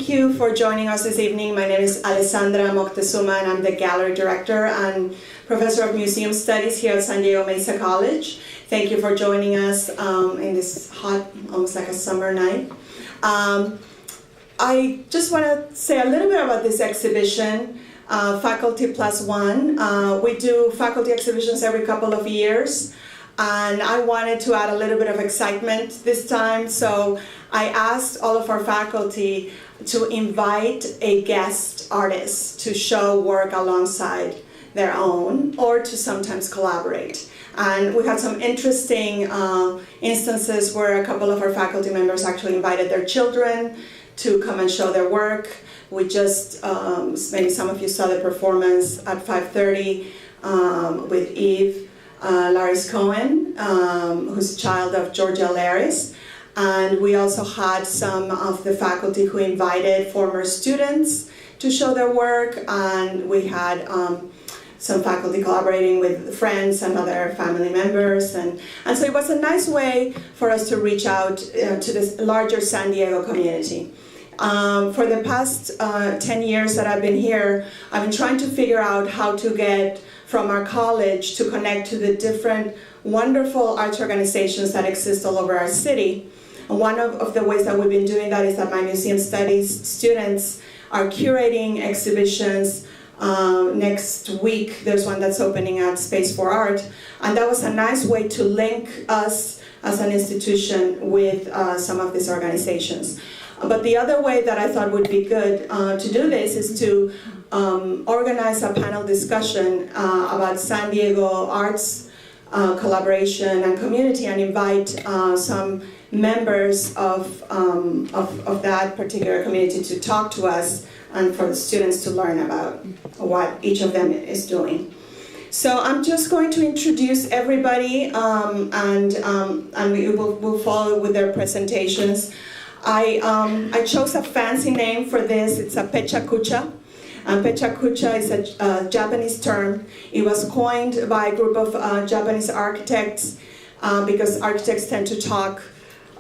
thank you for joining us this evening. My name is Alessandra Moctezuma, and I'm the Gallery Director and Professor of Museum Studies here at San Diego Mesa College. Thank you for joining us in this hot, almost like a summer night. I just want to say a little bit about this exhibition, Faculty Plus One. We do faculty exhibitions every couple of years, and I wanted to add a little bit of excitement this time, so I asked all of our faculty to invite a guest artist to show work alongside their own, or to sometimes collaborate. And we had some interesting instances where a couple of our faculty members actually invited their children to come and show their work. We just, maybe some of you saw the performance at 5:30 with Eve Laris Cohen, who's a child of Georgia Laris. And we also had some of the faculty who invited former students to show their work, and we had some faculty collaborating with friends and other family members, and so it was a nice way for us to reach out to this larger San Diego community. For the past 10 years that I've been here, I've been trying to figure out how to get from our college to connect to the different wonderful arts organizations that exist all over our city. And one of the ways that we've been doing that is that my museum studies students are curating exhibitions. Next week there's one that's opening at Space for Art, and that was a nice way to link us as an institution with some of these organizations. But the other way that I thought would be good to do this is to organize a panel discussion about San Diego arts collaboration and community, and invite some members of that particular community to talk to us, and for the students to learn about what each of them is doing. So I'm just going to introduce everybody, and we will follow with their presentations. I chose a fancy name for this. It's a pechakucha. And pechakucha is a Japanese term. It was coined by a group of Japanese architects because architects tend to talk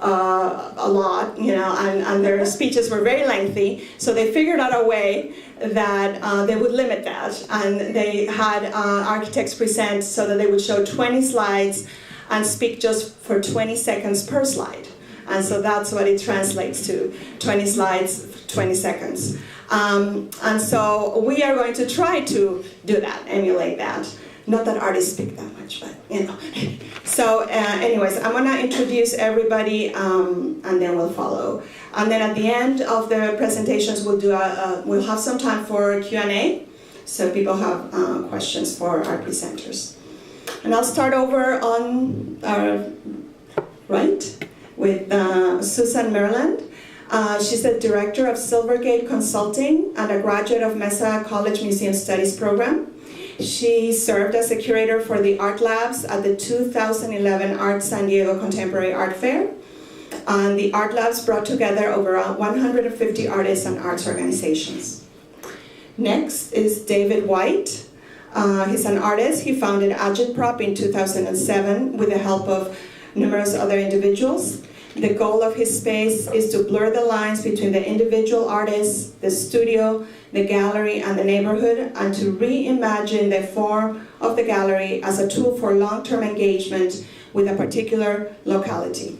a lot, you know, and their speeches were very lengthy. So they figured out a way that they would limit that, and they had architects present so that they would show 20 slides and speak just for 20 seconds per slide. And so that's what it translates to, 20 slides, 20 seconds. And so we are going to try to do that, emulate that. Not that artists speak that much, but you know. So anyways, I'm gonna introduce everybody, and then we'll follow. And then at the end of the presentations, we'll have some time for Q&A, so people have questions for our presenters. And I'll start over on our right with Susan Myrland. She's the director of Silvergate Consulting and a graduate of Mesa College Museum Studies program. She served as a curator for the art labs at the 2011 Art San Diego Contemporary Art Fair. And the art labs brought together over 150 artists and arts organizations. Next is David White. He's an artist. He founded Agitprop in 2007 with the help of numerous other individuals. The goal of his space is to blur the lines between the individual artists, the studio, the gallery, and the neighborhood, and to reimagine the form of the gallery as a tool for long-term engagement with a particular locality.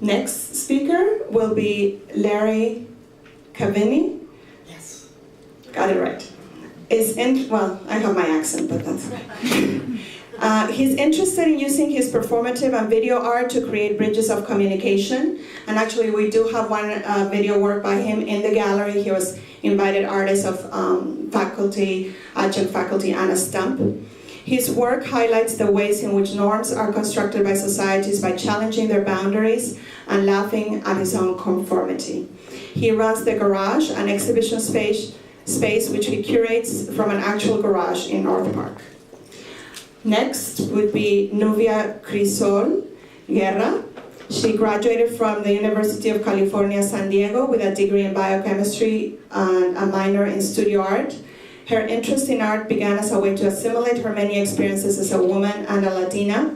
Next speaker will be Larry Caveney. Yes. Got it right. Well, I have my accent, but that's right. He's interested in using his performative and video art to create bridges of communication. And actually, we do have one video work by him in the gallery. He was invited artist of adjunct faculty Anna Stump. His work highlights the ways in which norms are constructed by societies by challenging their boundaries and laughing at his own conformity. He runs the Garage, an exhibition space which he curates from an actual garage in North Park. Next would be Nuvia Crisol Guerra. She graduated from the University of California, San Diego with a degree in biochemistry and a minor in studio art. Her interest in art began as a way to assimilate her many experiences as a woman and a Latina.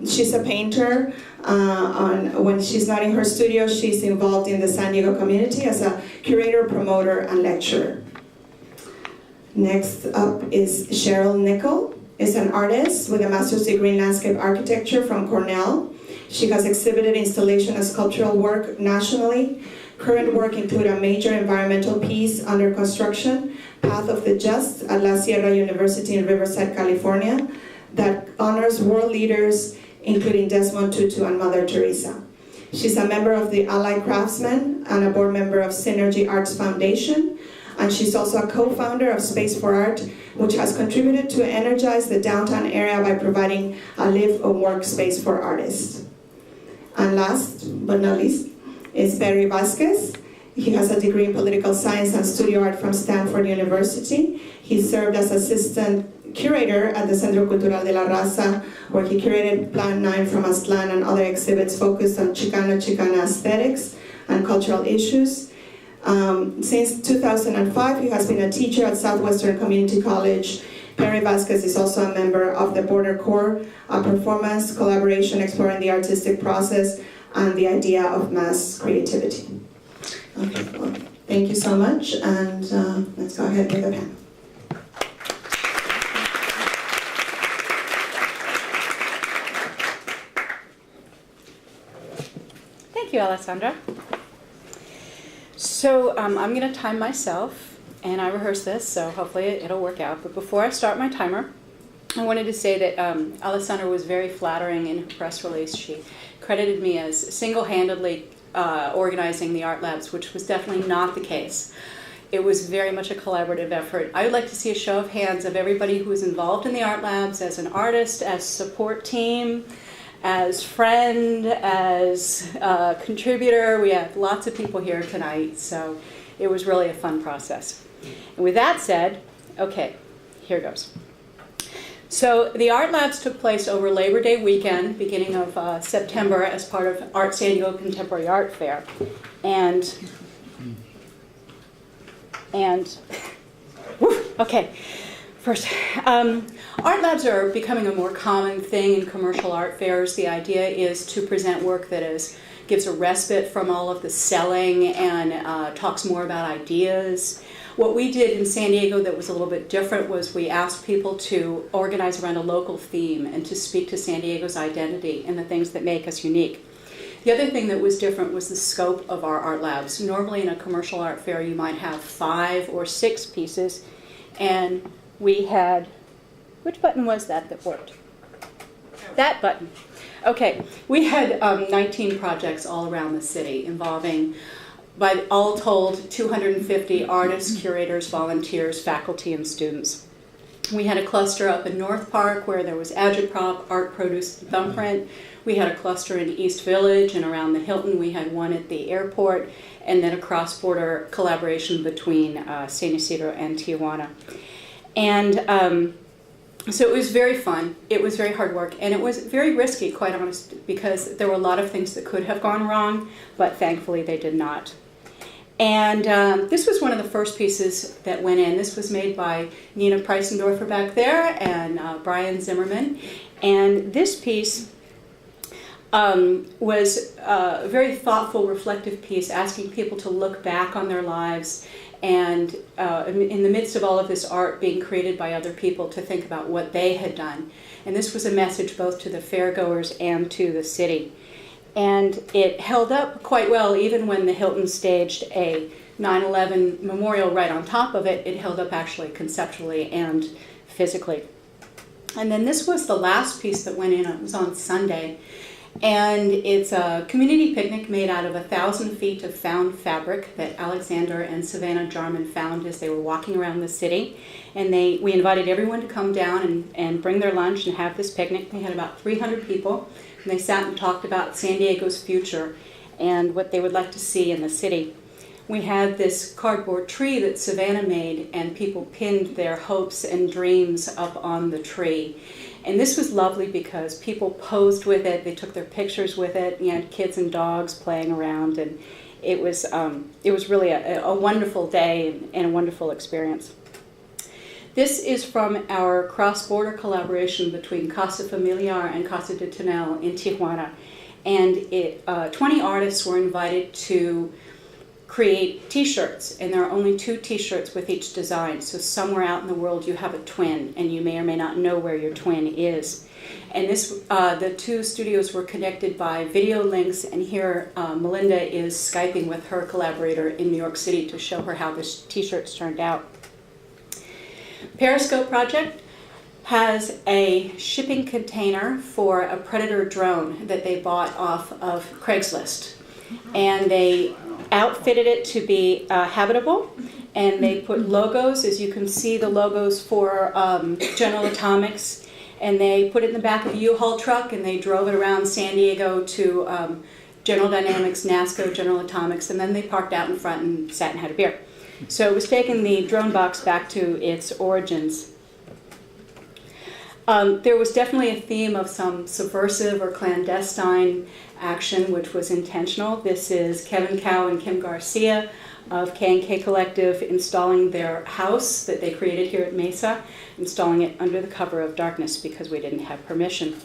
She's a painter. When she's not in her studio, she's involved in the San Diego community as a curator, promoter, and lecturer. Next up is Cheryl Nickel. Is an artist with a master's degree in landscape architecture from Cornell. She has exhibited installation and sculptural work nationally. Current work include a major environmental piece under construction, Path of the Just, at La Sierra University in Riverside, California, that honors world leaders including Desmond Tutu and Mother Teresa. She's a member of the Allied Craftsmen and a board member of Synergy Arts Foundation, and she's also a co-founder of Space for Art, which has contributed to energize the downtown area by providing a live and work space for artists. And last but not least is Barry Vasquez. He has a degree in political science and studio art from Stanford University. He served as assistant curator at the Centro Cultural de la Raza, where he curated Plan 9 from Aztlán and other exhibits focused on Chicana aesthetics and cultural issues. Since 2005, he has been a teacher at Southwestern Community College. Perry Vasquez is also a member of the Border Corps, a performance collaboration exploring the artistic process and the idea of mass creativity. Okay, well, thank you so much, and let's go ahead with the panel. Thank you, Alessandra. So I'm going to time myself, and I rehearsed this, so hopefully it'll work out. But before I start my timer, I wanted to say that Alessandra was very flattering in her press release. She credited me as single-handedly organizing the art labs, which was definitely not the case. It was very much a collaborative effort. I would like to see a show of hands of everybody who was involved in the art labs as an artist, as support team, as friend, as contributor. We have lots of people here tonight, so it was really a fun process. And with that said, okay, here goes. So the art labs took place over Labor Day weekend, beginning of September, as part of Art San Diego Contemporary Art Fair. And okay. First, art labs are becoming a more common thing in commercial art fairs. The idea is to present work that gives a respite from all of the selling and talks more about ideas. What we did in San Diego that was a little bit different was we asked people to organize around a local theme and to speak to San Diego's identity and the things that make us unique. The other thing that was different was the scope of our art labs. Normally in a commercial art fair you might have 5 or 6 pieces, and we had, which button was that worked? That button. Okay, we had 19 projects all around the city involving, by all told, 250 artists, curators, volunteers, faculty, and students. We had a cluster up in North Park where there was Agitprop, Art Produce, Thumbprint. We had a cluster in East Village and around the Hilton. We had one at the airport, and then a cross-border collaboration between San Ysidro and Tijuana. And so it was very fun. It was very hard work, and it was very risky, quite honest, because there were a lot of things that could have gone wrong, but thankfully they did not. And this was one of the first pieces that went in. This was made by Nina Preissendorfer back there and Brian Zimmerman. And this piece was a very thoughtful, reflective piece, asking people to look back on their lives and in the midst of all of this art being created by other people, to think about what they had done. And this was a message both to the fairgoers and to the city. And it held up quite well, even when the Hilton staged a 9/11 memorial right on top of it. It held up actually conceptually and physically. And then this was the last piece that went in. It was on Sunday. And it's a community picnic made out of 1,000 feet of found fabric that Alexander and Savannah Jarman found as they were walking around the city. And we invited everyone to come down and bring their lunch and have this picnic. We had about 300 people, and they sat and talked about San Diego's future and what they would like to see in the city. We had this cardboard tree that Savannah made, and people pinned their hopes and dreams up on the tree. And this was lovely because people posed with it, they took their pictures with it, you had kids and dogs playing around, and it was really a wonderful day and a wonderful experience. This is from our cross-border collaboration between Casa Familiar and Casa de Tonel in Tijuana. And 20 artists were invited to create t-shirts, and there are only 2 t-shirts with each design. So somewhere out in the world you have a twin, and you may or may not know where your twin is. And the 2 studios were connected by video links, and here Melinda is Skyping with her collaborator in New York City to show her how this t-shirts turned out. Periscope Project has a shipping container for a Predator drone that they bought off of Craigslist. And they outfitted it to be habitable, and they put logos, as you can see the logos for General Atomics, and they put it in the back of a U-Haul truck, and they drove it around San Diego to General Dynamics, NASCO, General Atomics, and then they parked out in front and sat and had a beer. So it was taking the drone box back to its origins. There was definitely a theme of some subversive or clandestine action, which was intentional. This is Kevin Cow and Kim Garcia of K&K Collective installing their house that they created here at Mesa, installing it under the cover of darkness because we didn't have permission.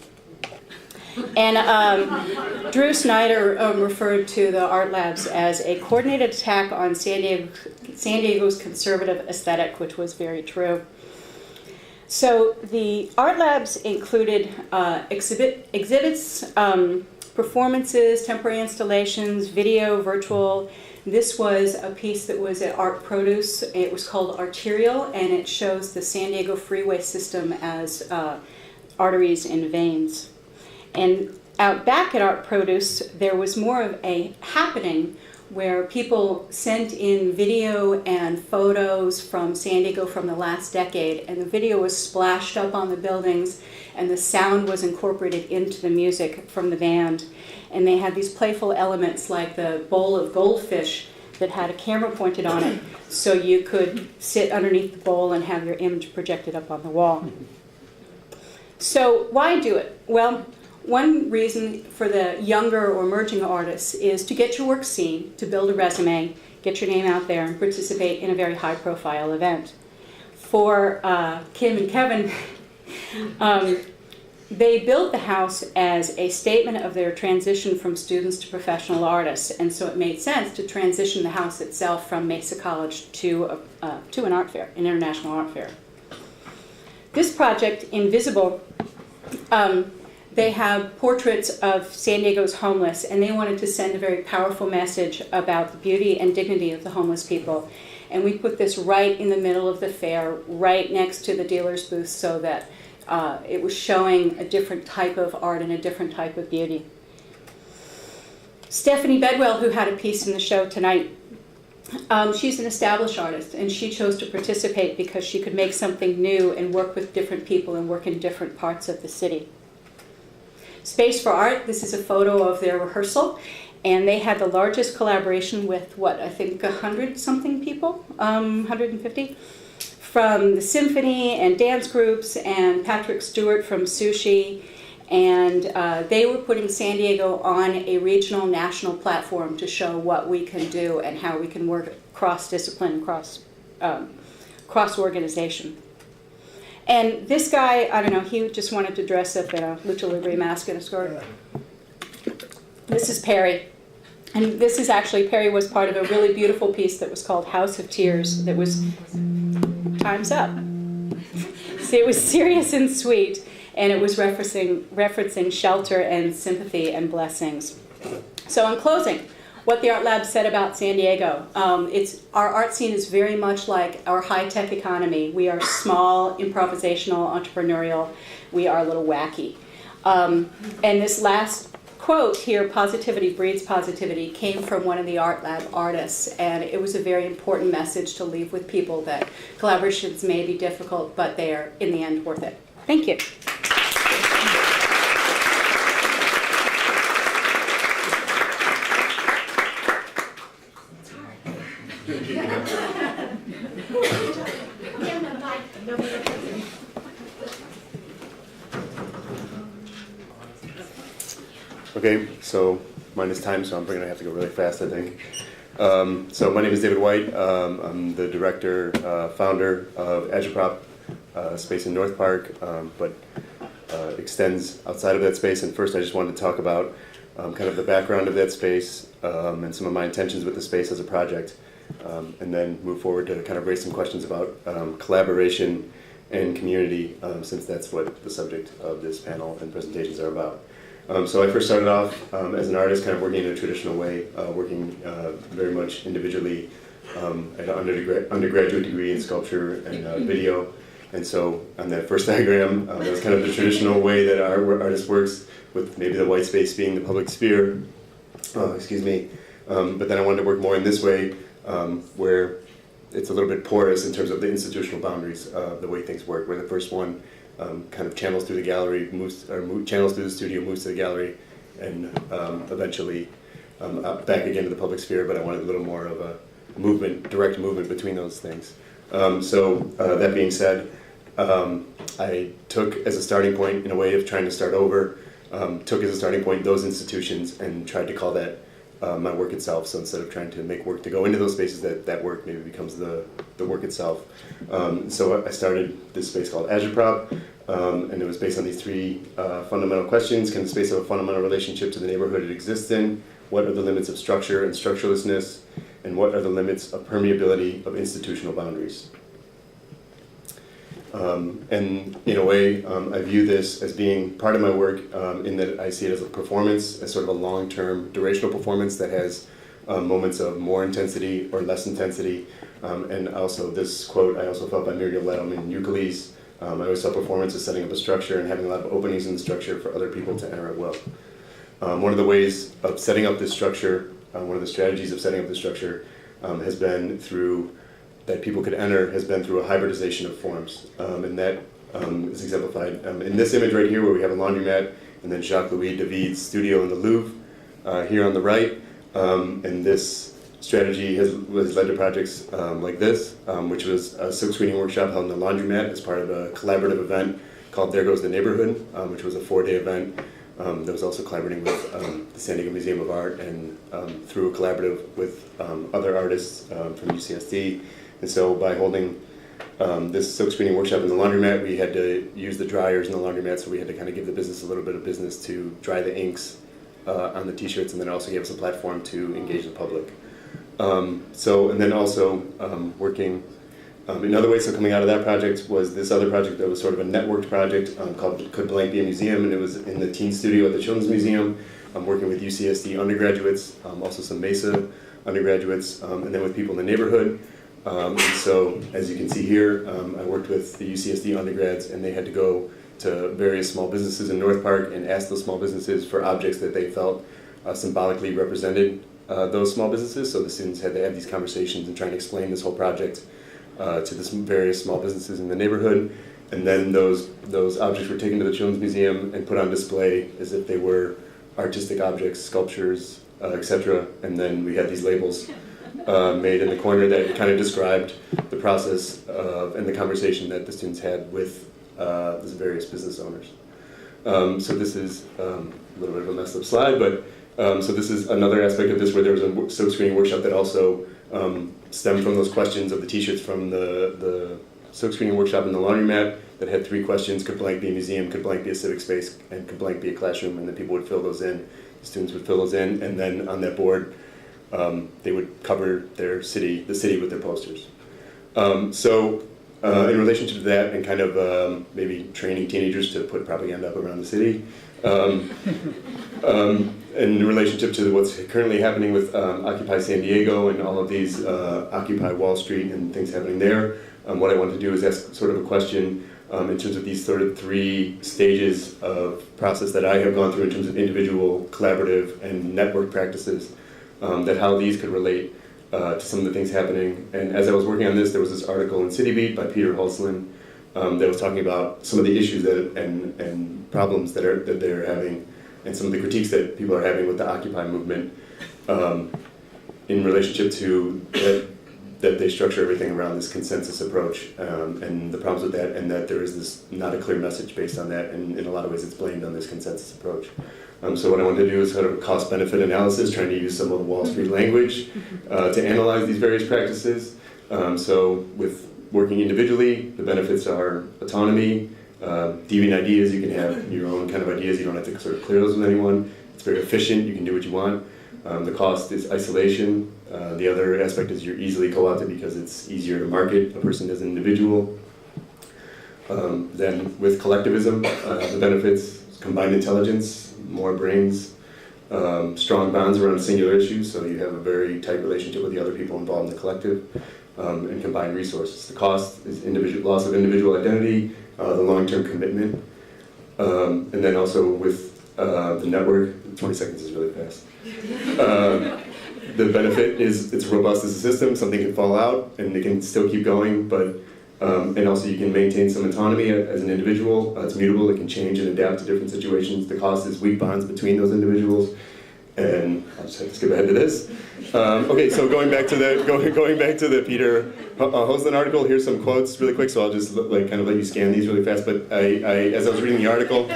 And Drew Snyder referred to the art labs as a coordinated attack on San Diego's conservative aesthetic, which was very true. So the art labs included exhibits, performances, temporary installations, video, virtual. This was a piece that was at Art Produce. It was called Arterial, and it shows the San Diego freeway system as arteries and veins. And out back at Art Produce, there was more of a happening where people sent in video and photos from San Diego from the last decade, and the video was splashed up on the buildings, and the sound was incorporated into the music from the band. And they had these playful elements like the bowl of goldfish that had a camera pointed on it, so you could sit underneath the bowl and have your image projected up on the wall. So why do it? Well, one reason for the younger or emerging artists is to get your work seen, to build a resume, get your name out there, and participate in a very high-profile event. For Kim and Kevin, they built the house as a statement of their transition from students to professional artists, and so it made sense to transition the house itself from Mesa College to an art fair, an international art fair. This project, Invisible, they have portraits of San Diego's homeless, and they wanted to send a very powerful message about the beauty and dignity of the homeless people. And we put this right in the middle of the fair, right next to the dealer's booth, so that it was showing a different type of art and a different type of beauty. Stephanie Bedwell, who had a piece in the show tonight, she's an established artist, and she chose to participate because she could make something new and work with different people and work in different parts of the city. Space for Art, this is a photo of their rehearsal, and they had the largest collaboration with, I think 100-something people, 150, from the symphony and dance groups, and Patrick Stewart from Sushi, and they were putting San Diego on a regional, national platform to show what we can do and how we can work cross-discipline, cross-organization. And this guy, I don't know, he just wanted to dress up in a lucha libre mask and a skirt. This is Perry. And this is actually, Perry was part of a really beautiful piece that was called House of Tears that was, time's up. See, it was serious and sweet, and it was referencing shelter and sympathy and blessings. So in closing, what the Art Lab said about San Diego. Our art scene is very much like our high-tech economy. We are small, improvisational, entrepreneurial. We are a little wacky. And this last quote here, positivity breeds positivity, came from one of the Art Lab artists. And it was a very important message to leave with people that collaborations may be difficult, but they are, in the end, worth it. Thank you. Okay, so mine is time, so I'm going to have to go really fast, I think. So my name is David White. I'm the director, founder of Agitprop. space in North Park, but extends outside of that space. And first I just wanted to talk about kind of the background of that space and some of my intentions with the space as a project, and then move forward to kind of raise some questions about collaboration and community, since that's what the subject of this panel and presentations are about. So I first started off as an artist, kind of working in a traditional way, working very much individually at an undergraduate degree in sculpture and video. And so on that first diagram, that was kind of the traditional way that our artist works, with maybe the white space being the public sphere. Excuse me. But then I wanted to work more in this way, where it's a little bit porous in terms of the institutional boundaries of the way things work, where the first one kind of channels through the gallery, channels through the studio, moves to the gallery, and eventually back again to the public sphere. But I wanted a little more of a movement, direct movement between those things. So that being said, I took as a starting point, in a way of trying to start over, took as a starting point those institutions and tried to call that my work itself. So instead of trying to make work to go into those spaces, that work maybe becomes the work itself. So I started this space called Agitprop, and it was based on these three fundamental questions. Can the space have a fundamental relationship to the neighborhood it exists in? What are the limits of structure and structurelessness? And what are the limits of permeability of institutional boundaries? And in a way, I view this as being part of my work, in that I see it as a performance, as sort of a long-term durational performance that has moments of more intensity or less intensity. And also this quote I also felt by Myrland in Euclid. I always saw performance as setting up a structure and having a lot of openings in the structure for other people to enter at will. One of the ways of setting up this structure, one of the strategies of setting up the structure has been through, that people could enter, has been through a hybridization of forms. And that is exemplified in this image right here, where we have a laundromat, and then Jacques-Louis David's studio in the Louvre here on the right. And this strategy has led to projects like this, which was a silk screening workshop held in the laundromat as part of a collaborative event called There Goes the Neighborhood, which was a 4-day event. That was also collaborating with the San Diego Museum of Art, and through a collaborative with other artists from UCSD. And so by holding this silk screening workshop in the laundromat, we had to use the dryers in the laundromat, so we had to kind of give the business a little bit of business to dry the inks on the t-shirts, and then also gave us a platform to engage the public. And then also working in other ways. So coming out of that project was this other project that was sort of a networked project called Could Blank Be a Museum? And it was in the teen studio at the Children's Museum. I'm working with UCSD undergraduates, also some Mesa undergraduates, and then with people in the neighborhood. And so, as you can see here, I worked with the UCSD undergrads, and they had to go to various small businesses in North Park and ask those small businesses for objects that they felt symbolically represented those small businesses. So the students had to have these conversations and try and explain this whole project to the various small businesses in the neighborhood. And then those objects were taken to the Children's Museum and put on display as if they were artistic objects, sculptures, etc. And then we had these labels made in the corner that kind of described the process and the conversation that the students had with these various business owners. So this is a little bit of a messed up slide, but so this is another aspect of this, where there was a silk screening workshop that also stemmed from those questions of the t-shirts from the silk screening workshop in the laundromat that had 3 questions. Could blank be a museum? Could blank be a civic space? And could blank be a classroom? And then people would fill those in. The students would fill those in, and then on that board they would cover the city with their posters. In relationship to that, and kind of maybe training teenagers to put propaganda up around the city, in relationship to what's currently happening with Occupy San Diego and all of these Occupy Wall Street and things happening there, what I wanted to do is ask sort of a question in terms of these sort of 3 stages of process that I have gone through in terms of individual, collaborative, and network practices, that how these could relate to some of the things happening. And as I was working on this, there was this article in City Beat by Peter Hulsland that was talking about some of the issues and problems that they're having, and some of the critiques that people are having with the Occupy movement in relationship to that they structure everything around this consensus approach, and the problems with that, and that there is this not a clear message based on that, and in a lot of ways it's blamed on this consensus approach. So what I wanted to do is sort of a cost-benefit analysis, trying to use some of the Wall Street language to analyze these various practices. So with working individually. The benefits are autonomy, deviant ideas. You can have your own kind of ideas. You don't have to sort of clear those with anyone. It's very efficient. You can do what you want. The cost is isolation. The other aspect is you're easily co-opted because it's easier to market a person as an individual. Then with collectivism, the benefits, combined intelligence, more brains, strong bonds around singular issues, so you have a very tight relationship with the other people involved in the collective, and combined resources. The cost is loss of individual identity, the long-term commitment, and then also with the network, 20 seconds is really fast. The benefit is it's robust as a system. Something can fall out and it can still keep going, but and also you can maintain some autonomy as an individual. It's mutable, it can change and adapt to different situations. The cost is weak bonds between those individuals. And I'll just have to skip ahead to this. Okay, so going back to the Peter Hoseland article, here's some quotes really quick. So I'll just kind of let you scan these really fast. But as I was reading the article,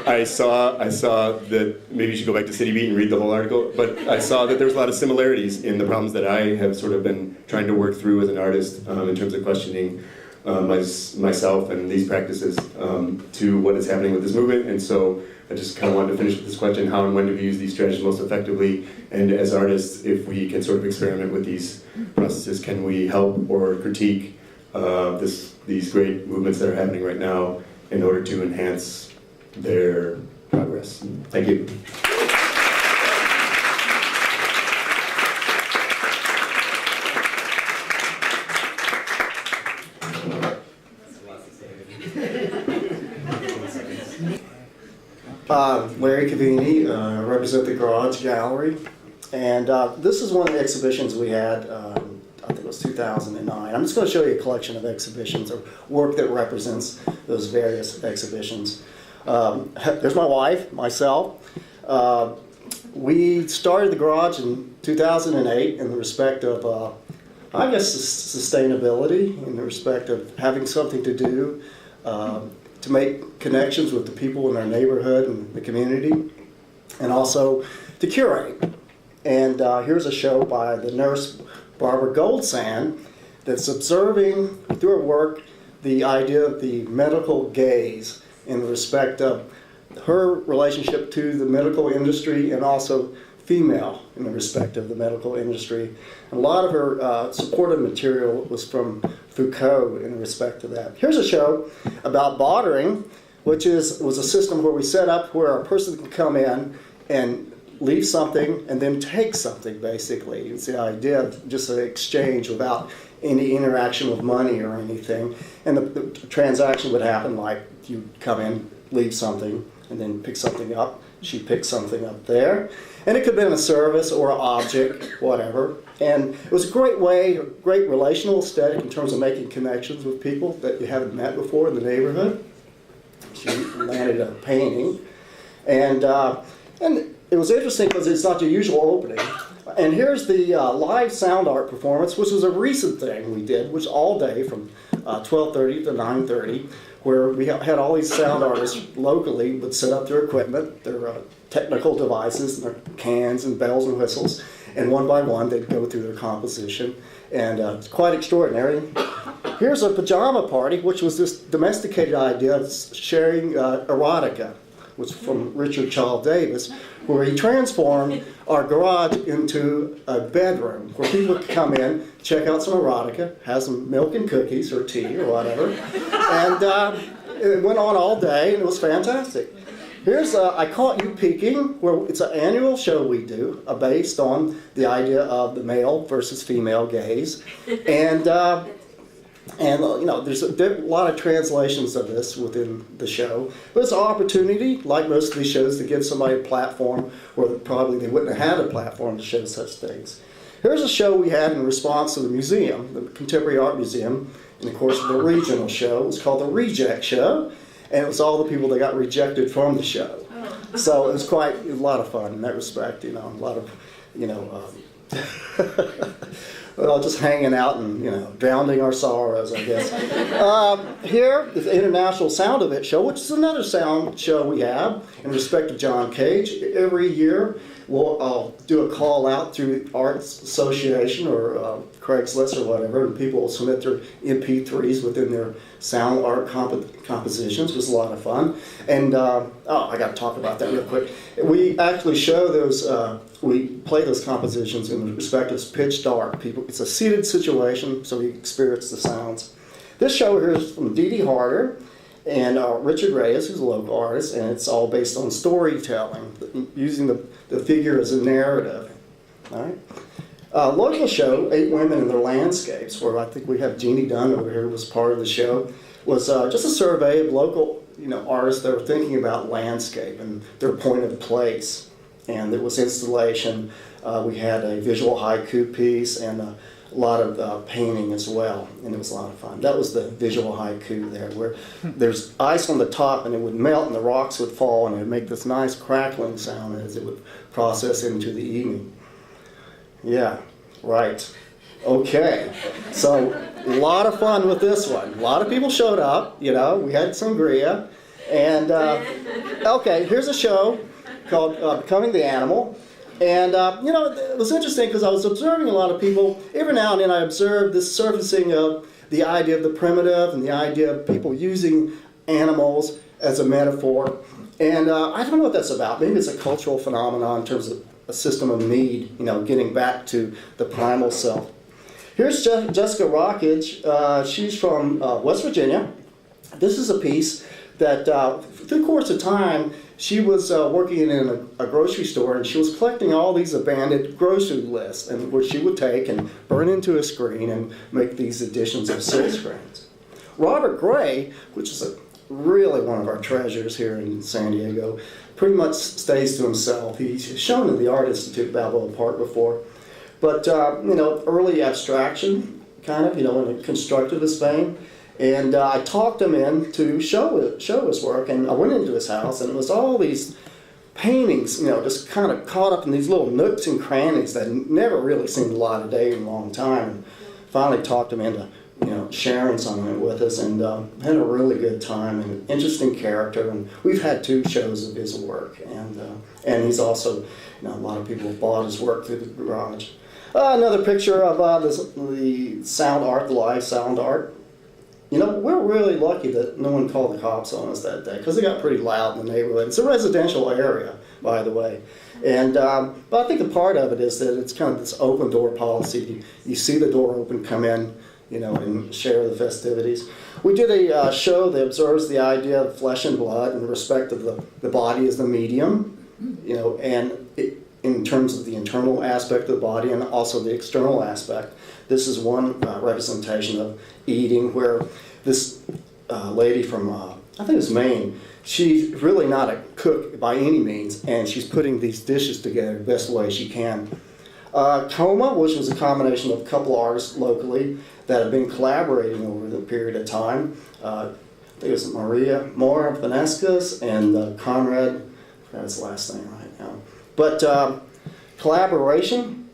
I saw that maybe you should go back to City Beat and read the whole article. But I saw that there's a lot of similarities in the problems that I have sort of been trying to work through as an artist in terms of questioning myself and these practices to what is happening with this movement. And so I just kind of wanted to finish with this question: how and when do we use these strategies most effectively? And as artists, if we can sort of experiment with these processes, can we help or critique these great movements that are happening right now in order to enhance their progress? Thank you. Larry Caveney, I represent the Garage Gallery, and this is one of the exhibitions we had, I think it was 2009. I'm just going to show you a collection of exhibitions or work that represents those various exhibitions. There's my wife, myself. We started the Garage in 2008 in the respect of, I guess, sustainability, in the respect of having something to do, to make connections with the people in our neighborhood and the community, and also to curate. And here's a show by the nurse Barbara Goldsand that's observing through her work the idea of the medical gaze in respect of her relationship to the medical industry and also female in the respect of the medical industry. And a lot of her supportive material was from Foucault in respect to that. Here's a show about bartering, which was a system where we set up where a person can come in and leave something and then take something, basically. It's the idea of just an exchange without any interaction with money or anything. And the transaction would happen like you come in, leave something, and then pick something up. She picks something up there. And it could have been a service or an object, whatever. And it was a great way, a great relational aesthetic in terms of making connections with people that you haven't met before in the neighborhood. She landed a painting. And it was interesting because it's not the usual opening. And here's the live sound art performance, which was a recent thing we did, which all day from 12:30 to 9:30, where we had all these sound artists locally would set up their equipment, their technical devices, and their cans and bells and whistles, and one by one they'd go through their composition, and it's quite extraordinary. Here's a pajama party, which was this domesticated idea of sharing erotica, which was from Richard Charles Davis, where he transformed our garage into a bedroom where people could come in, check out some erotica, have some milk and cookies or tea or whatever, and it went on all day, and it was fantastic. Here's I Caught You Peeking, where it's an annual show we do based on the idea of the male versus female gaze, and you know, there's a lot of translations of this within the show. But it's an opportunity, like most of these shows, to give somebody a platform where probably they wouldn't have had a platform to show such things. Here's a show we had in response to the museum, the Contemporary Art Museum, in the course of the regional show. It was called the Reject Show, and it was all the people that got rejected from the show. So it was quite a lot of fun in that respect, you know, a lot of, you know, well, just hanging out and, drowning our sorrows, I guess. Here is the International Sound Event Show, which is another sound show we have in respect of John Cage. Every year, I'll do a call out through Arts Association or Craigslist or whatever, and people will submit their MP3s within their sound art compositions. It was a lot of fun. And, I got to talk about that real quick. We actually show those, we play those compositions in respect of pitch dark. It's a seated situation, so we experience the sounds. This show here is from Dee Dee Harder and Richard Reyes, who's a local artist, and it's all based on storytelling, using the figure as a narrative. All right. Local show, 8 Women and Their Landscapes, where I think we have Jeannie Dunn over here, was part of the show, was just a survey of local artists that were thinking about landscape and their point of place. And it was installation. We had a visual haiku piece and a lot of painting as well, and it was a lot of fun. That was the visual haiku there, where there's ice on the top and it would melt and the rocks would fall and it would make this nice crackling sound as it would process into the evening. Yeah, right. Okay, so a lot of fun with this one. A lot of people showed up, we had sangria. And, okay, here's a show called Becoming the Animal. And, it was interesting because I was observing a lot of people. Every now and then I observed this surfacing of the idea of the primitive and the idea of people using animals as a metaphor. And I don't know what that's about. Maybe it's a cultural phenomenon in terms of a system of need, getting back to the primal self. Here's Jessica Rockage. She's from West Virginia. This is a piece that through the course of time, she was working in a grocery store, and she was collecting all these abandoned grocery lists, and which she would take and burn into a screen and make these editions of silk screens. Robert Gray, which is really one of our treasures here in San Diego, pretty much stays to himself. He's shown in the Art Institute Balboa Park before. But, early abstraction, kind of, in a constructivist vein. And I talked him in to show his work, and I went into his house, and it was all these paintings, just kind of caught up in these little nooks and crannies that never really seen the light of day in a long time. And finally talked him into, sharing some of it with us, and had a really good time, and an interesting character. And we've had 2 shows of his work, and he's also, a lot of people have bought his work through the garage. Another picture of the sound art, the live sound art. We're really lucky that no one called the cops on us that day, because it got pretty loud in the neighborhood. It's a residential area, by the way. And but I think a part of it is that it's kind of this open door policy. You see the door open, come in, and share the festivities. We did a show that observes the idea of flesh and blood in respect of the body as the medium, and in terms of the internal aspect of the body and also the external aspect. This is one representation of eating, where this lady from, I think it was Maine, she's really not a cook by any means, and she's putting these dishes together the best way she can. Coma, which was a combination of a couple artists locally that have been collaborating over the period of time. I think it was Maria Mora Vasquez and Conrad, I forgot his last name right now. But collaboration,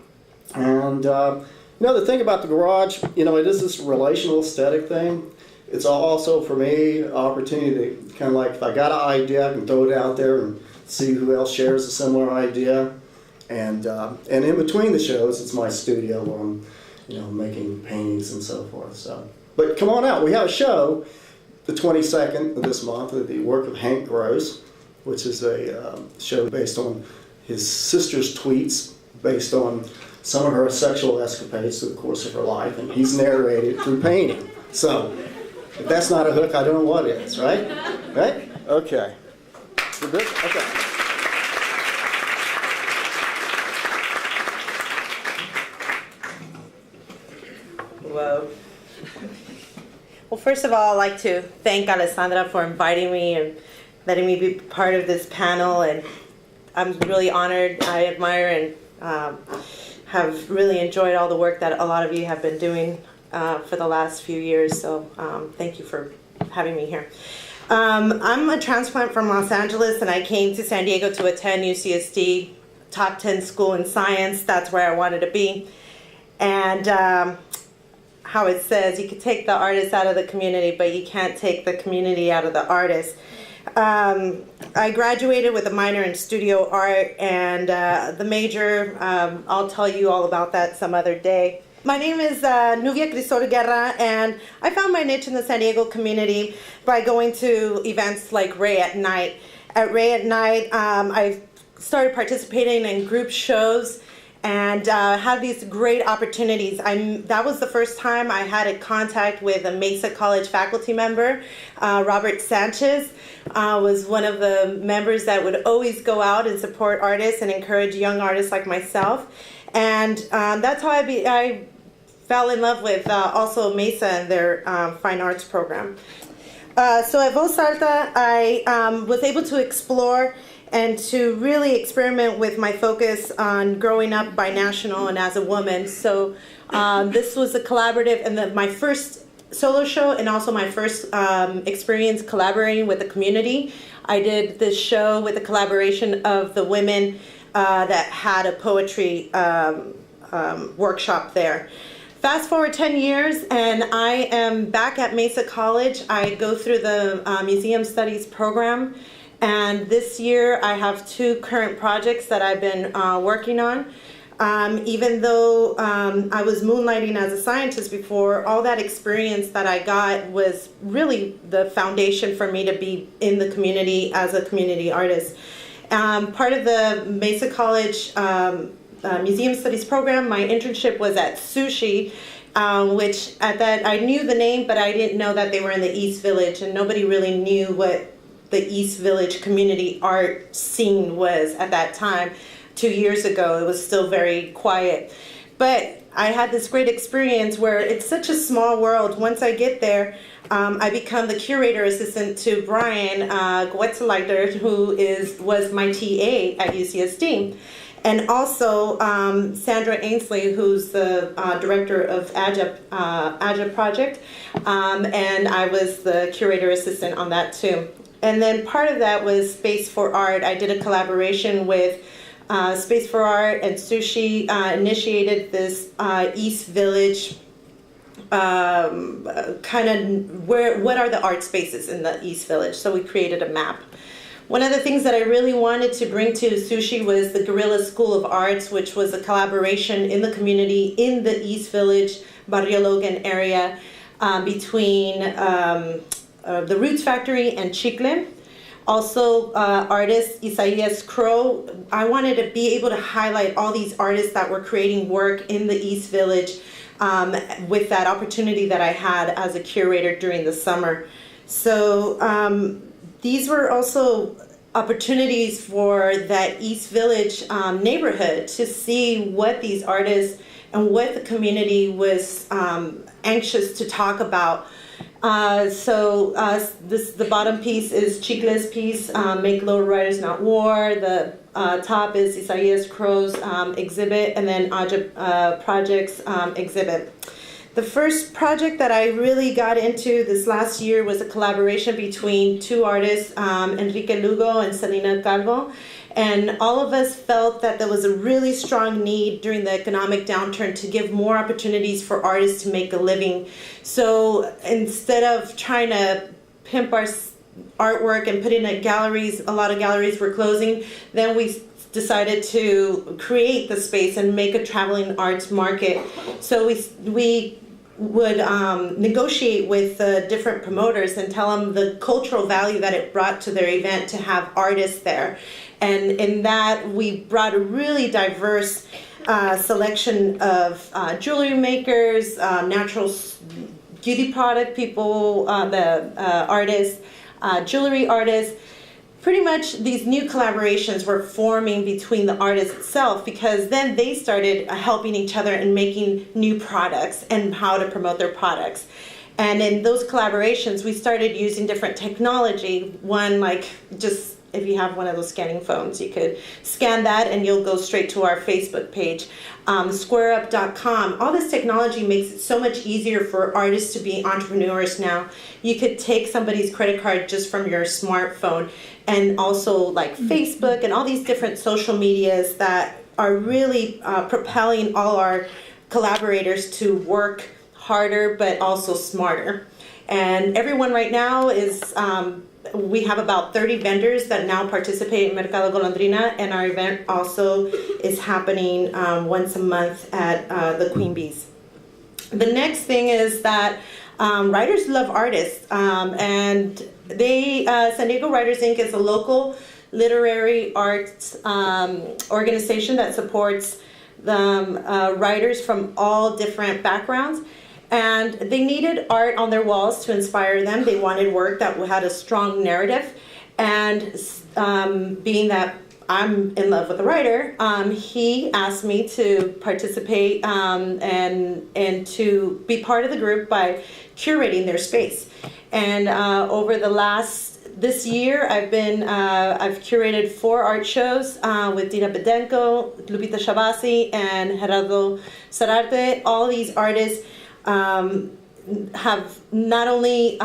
and the thing about the garage, it is this relational aesthetic thing. It's also, for me, an opportunity to kind of like, if I got an idea, I can throw it out there and see who else shares a similar idea. And in between the shows, it's my studio where I'm, making paintings and so forth. So, but come on out. We have a show, the 22nd of this month, with the work of Hank Gross, which is a show based on his sister's tweets, based on some of her sexual escapades through the course of her life, and he's narrated through painting. So, if that's not a hook, I don't know what is, right? Right? Okay. We're good? Okay. Whoa. Well, first of all, I'd like to thank Alessandra for inviting me and letting me be part of this panel, and I'm really honored. I admire and have really enjoyed all the work that a lot of you have been doing for the last few years, so thank you for having me here. I'm a transplant from Los Angeles, and I came to San Diego to attend UCSD, top 10 school in science. That's where I wanted to be. And how it says, you can take the artist out of the community, but you can't take the community out of the artist. I graduated with a minor in studio art, and the major, I'll tell you all about that some other day. My name is Nuvia Crisol Guerra, and I found my niche in the San Diego community by going to events like Ray at Night. At Ray at Night, I started participating in group shows and had these great opportunities. That was the first time I had a contact with a Mesa College faculty member. Robert Sanchez was one of the members that would always go out and support artists and encourage young artists like myself. And that's how I fell in love with also Mesa and their fine arts program. So at Voz Alta, I was able to explore and to really experiment with my focus on growing up binational and as a woman. So this was a collaborative, and my first solo show, and also my first experience collaborating with the community. I did this show with the collaboration of the women that had a poetry workshop there. Fast forward 10 years, and I am back at Mesa College. I go through the Museum Studies program, and this year I have 2 current projects that I've been working on. Even though I was moonlighting as a scientist before, all that experience that I got was really the foundation for me to be in the community as a community artist. Part of the Mesa College Museum Studies program, my internship was at Sushi, which at that I knew the name, but I didn't know that they were in the East Village, and nobody really knew what the East Village community art scene was at that time. 2 years ago, it was still very quiet. But I had this great experience where it's such a small world. Once I get there, I become the curator assistant to Brian Goetzelleiter, who was my TA at UCSD. And also Sandra Ainsley, who's the director of AGIP project, and I was the curator assistant on that too. And then part of that was Space for Art. I did a collaboration with Space for Art and Sushi, initiated this East Village kind of what are the art spaces in the East Village. So we created a map. One of the things that I really wanted to bring to Sushi was the Guerrilla School of Arts, which was a collaboration in the community in the East Village, Barrio Logan area, between the Roots Factory and Chicle. Also, artist Isaias Crow. I wanted to be able to highlight all these artists that were creating work in the East Village with that opportunity that I had as a curator during the summer. So these were also opportunities for that East Village neighborhood to see what these artists and what the community was anxious to talk about. The bottom piece is Chicle's piece, Make Low Riders Not War. The top is Isaias Crow's exhibit, and then AGIP Project's exhibit. The first project that I really got into this last year was a collaboration between 2 artists, Enrique Lugo and Selena Calvo. And all of us felt that there was a really strong need during the economic downturn to give more opportunities for artists to make a living. So instead of trying to pimp our artwork and put it in galleries, a lot of galleries were closing, then we decided to create the space and make a traveling arts market. So we would negotiate with different promoters and tell them the cultural value that it brought to their event to have artists there. And in that, we brought a really diverse selection of jewelry makers, natural beauty product people, the artists, jewelry artists. Pretty much these new collaborations were forming between the artists itself, because then they started helping each other and making new products and how to promote their products. And in those collaborations, we started using different technology. One, like just if you have one of those scanning phones, you could scan that and you'll go straight to our Facebook page. SquareUp.com. All this technology makes it so much easier for artists to be entrepreneurs now. You could take somebody's credit card just from your smartphone, and also like Facebook and all these different social medias that are really propelling all our collaborators to work harder but also smarter. And everyone right now is, we have about 30 vendors that now participate in Mercado Golondrina, and our event also is happening once a month at the Queen Bees. The next thing is that writers love artists, and San Diego Writers Inc. is a local literary arts organization that supports the writers from all different backgrounds. And they needed art on their walls to inspire them. They wanted work that had a strong narrative. And being that I'm in love with a writer, he asked me to participate and to be part of the group by curating their space. And over this year, I've curated 4 art shows with Dina Bedenko, Lupita Shabasi, and Gerardo Sararte. All these artists have not only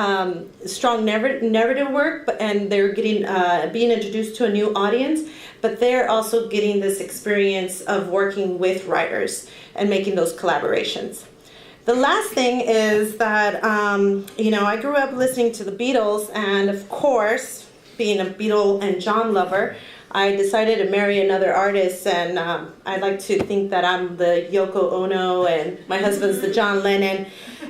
strong narrative work, and they're getting being introduced to a new audience, but they're also getting this experience of working with writers and making those collaborations. The last thing is that I grew up listening to the Beatles, and of course, being a Beatle and John lover, I decided to marry another artist, and I like to think that I'm the Yoko Ono and my husband's the John Lennon,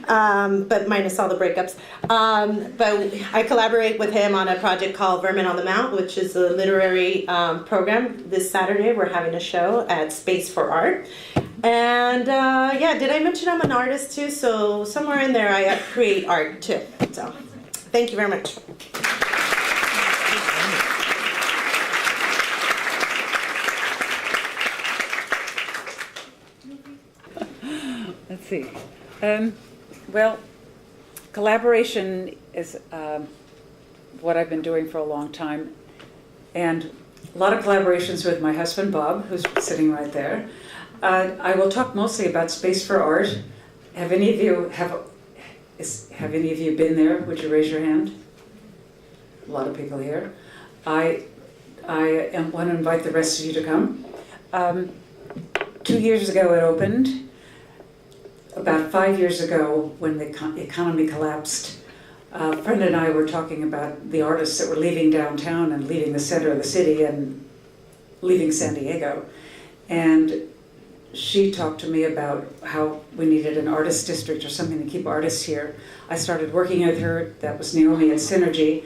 but minus all the breakups. But I collaborate with him on a project called Vermin on the Mount, which is a literary program. This Saturday we're having a show at Space for Art. And did I mention I'm an artist too? So somewhere in there I create art too. So thank you very much. Let's see. Well, collaboration is what I've been doing for a long time, and a lot of collaborations with my husband Bob, who's sitting right there. I will talk mostly about Space for Art. Have any of you been there? Would you raise your hand? A lot of people here. I want to invite the rest of you to come. 2 years ago it opened. About 5 years ago, when the economy collapsed, a friend and I were talking about the artists that were leaving downtown and leaving the center of the city and leaving San Diego. And she talked to me about how we needed an artist district or something to keep artists here. I started working with her, that was Naomi at Synergy,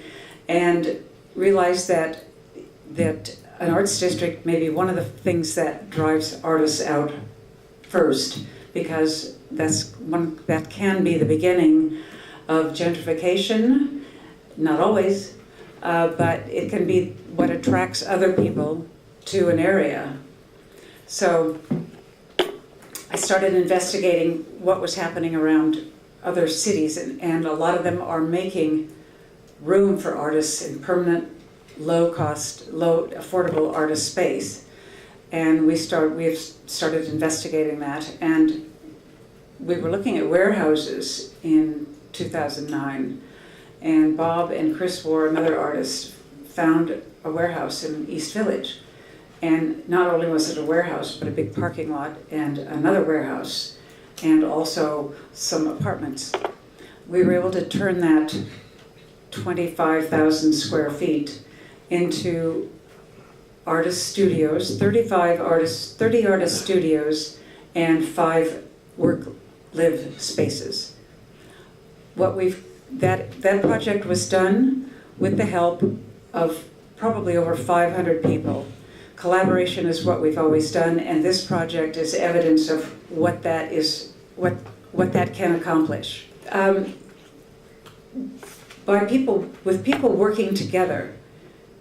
and realized that an arts district may be one of the things that drives artists out first, because that can be the beginning of gentrification, not always, but it can be what attracts other people to an area. So I started investigating what was happening around other cities, and a lot of them are making room for artists in permanent, low-cost, affordable artist space. And we have started investigating that, and we were looking at warehouses in 2009, and Bob and Chris War, another artist, found a warehouse in East Village. And not only was it a warehouse, but a big parking lot and another warehouse, and also some apartments. We were able to turn that 25,000 square feet into artist studios, 30 artist studios, and 5 work-live spaces. That project was done with the help of probably over 500 people. Collaboration is what we've always done, and this project is evidence of what that is, what that can accomplish. With people working together,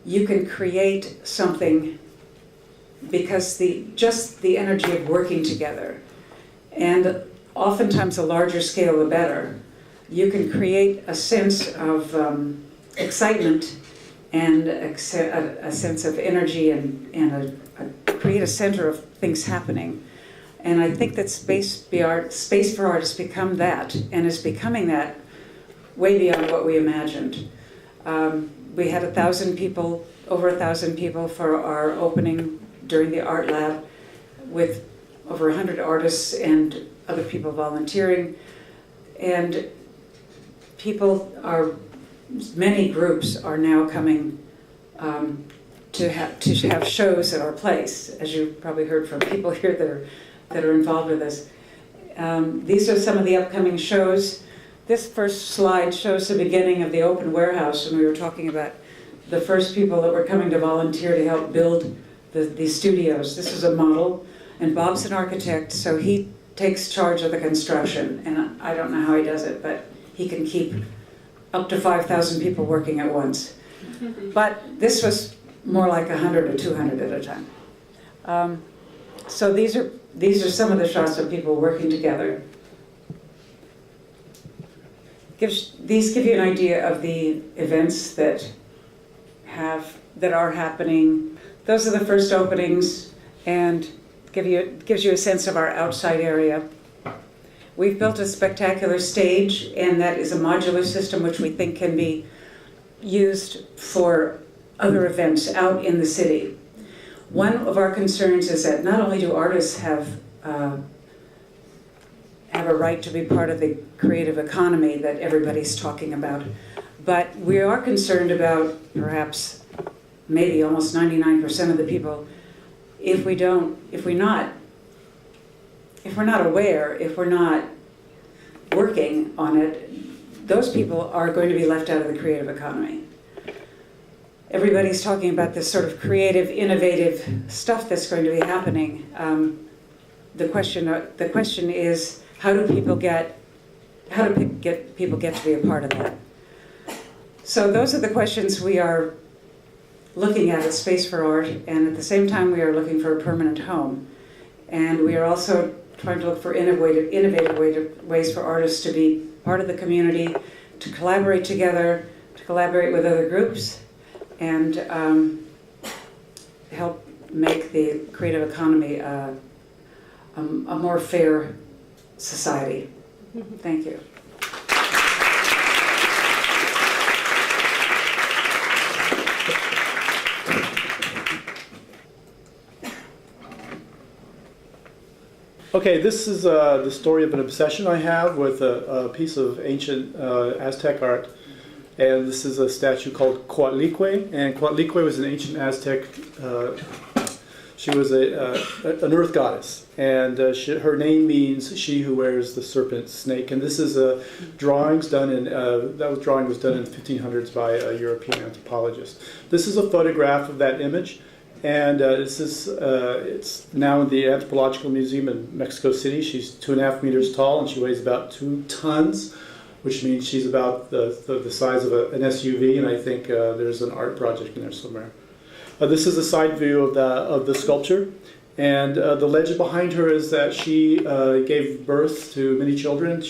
you can create something because just the energy of working together, and oftentimes a larger scale the better. You can create a sense of excitement and a sense of energy and create a center of things happening. And I think that Space for Art has become that, and is becoming that way beyond what we imagined. We had over 1,000 people for our opening during the art lab, with over 100 artists and other people volunteering, and many groups are now coming to have shows at our place, as you probably heard from people here that are involved with us. These are some of the upcoming shows. This first slide shows the beginning of the open warehouse, and we were talking about the first people that were coming to volunteer to help build these studios. This is a model, and Bob's an architect, so he takes charge of the construction, and I don't know how he does it, but he can keep up to 5,000 people working at once. But this was more like 100 or 200 at a time. So these are some of the shots of people working together. These give you an idea of the events that are happening. Those are the first openings, and gives you a sense of our outside area. We've built a spectacular stage, and that is a modular system which we think can be used for other events out in the city. One of our concerns is that not only do artists have a right to be part of the creative economy that everybody's talking about, but we are concerned about perhaps maybe almost 99% of the people, if we're not aware, if we're not working on it, those people are going to be left out of the creative economy. Everybody's talking about this sort of creative, innovative stuff that's going to be happening. The question is, how do people get to be a part of that? So those are the questions we are looking at Space for Art, and at the same time we are looking for a permanent home. And we are also trying to look for innovative ways for artists to be part of the community, to collaborate together, to collaborate with other groups, and help make the creative economy a more fair society. Thank you. Okay, this is the story of an obsession I have with a piece of ancient Aztec art. And this is a statue called Coatlicue. And Coatlicue was an ancient Aztec. She was an earth goddess. And her name means she who wears the serpent snake. And this is drawing was done in the 1500s by a European anthropologist. This is a photograph of that image. And it's now in the Anthropological Museum in Mexico City. She's 2.5 meters tall, and she weighs about 2 tons, which means she's about the size of an SUV, and I think there's an art project in there somewhere. This is a side view of the sculpture, and the legend behind her is that she gave birth to many children,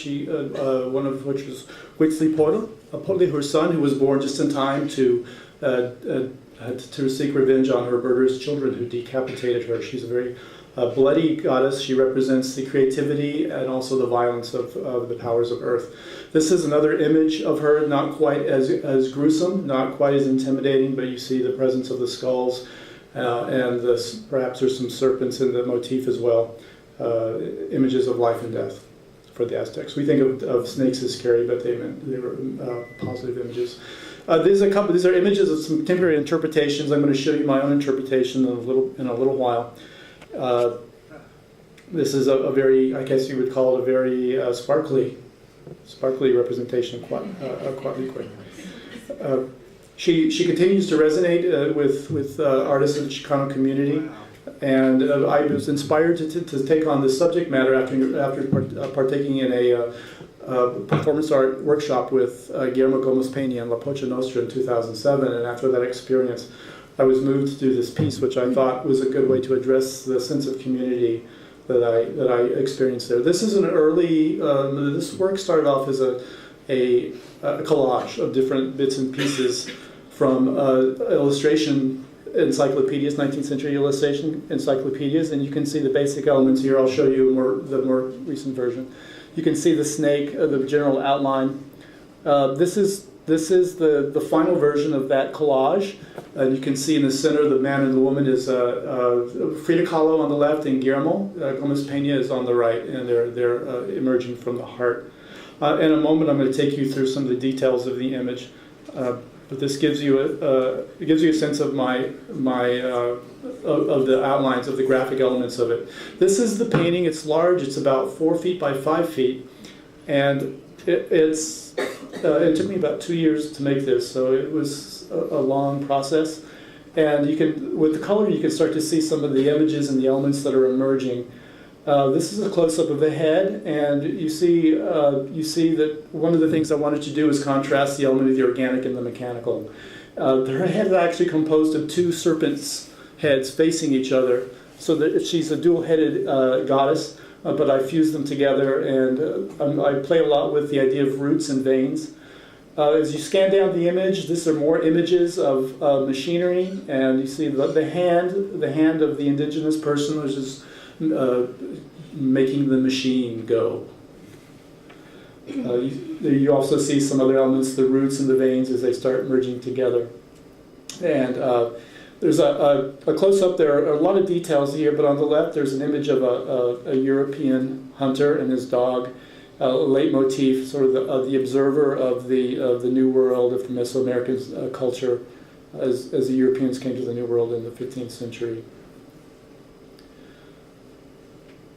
one of which was Huitzilipotli, her son, who was born just in time to seek revenge on her murderous children who decapitated her. She's a very bloody goddess. She represents the creativity and also the violence of the powers of earth. This is another image of her, not quite as gruesome, not quite as intimidating, but you see the presence of the skulls, and perhaps there's some serpents in the motif as well. Images of life and death for the Aztecs. We think of snakes as scary, but they were positive images. These are images of some contemporary interpretations. I'm going to show you my own interpretation in a little while. This is a very, I guess you would call it a very sparkly representation of Coatlicue. She continues to resonate with artists in the Chicano community, and I was inspired to take on this subject matter after partaking in a performance art workshop with Guillermo Gomez Peña and La Pocha Nostra in 2007, and after that experience I was moved to do this piece, which I thought was a good way to address the sense of community that I experienced there. This is an early, this work started off as a collage of different bits and pieces from illustration encyclopedias, 19th century illustration encyclopedias, and you can see the basic elements here. I'll show you the more recent version. You can see the snake, the general outline. This This is the final version of that collage. And you can see in the center, the man and the woman is Frida Kahlo on the left and Guillermo Gomez Peña is on the right, and they're emerging from the heart. In a moment, I'm going to take you through some of the details of the image, but this gives you a sense of of the outlines of the graphic elements of it. This is the painting. It's large. It's about 4 feet by 5 feet, and it took me about 2 years to make this, so it was a long process. And with the color, you can start to see some of the images and the elements that are emerging. This is a close-up of the head, and you see that one of the things I wanted to do is contrast the element of the organic and the mechanical. Her head is actually composed of 2 serpents' heads facing each other, so that she's a dual-headed goddess. But I fuse them together, and I play a lot with the idea of roots and veins. As you scan down the image, these are more images of machinery, and you see the hand of the indigenous person, which is making the machine go. You also see some other elements, the roots and the veins, as they start merging together. And there's a close-up. There are a lot of details here, but on the left there's an image of a European hunter and his dog, a leitmotif, sort of the observer of the New World, of the Mesoamerican culture, as the Europeans came to the New World in the 15th century.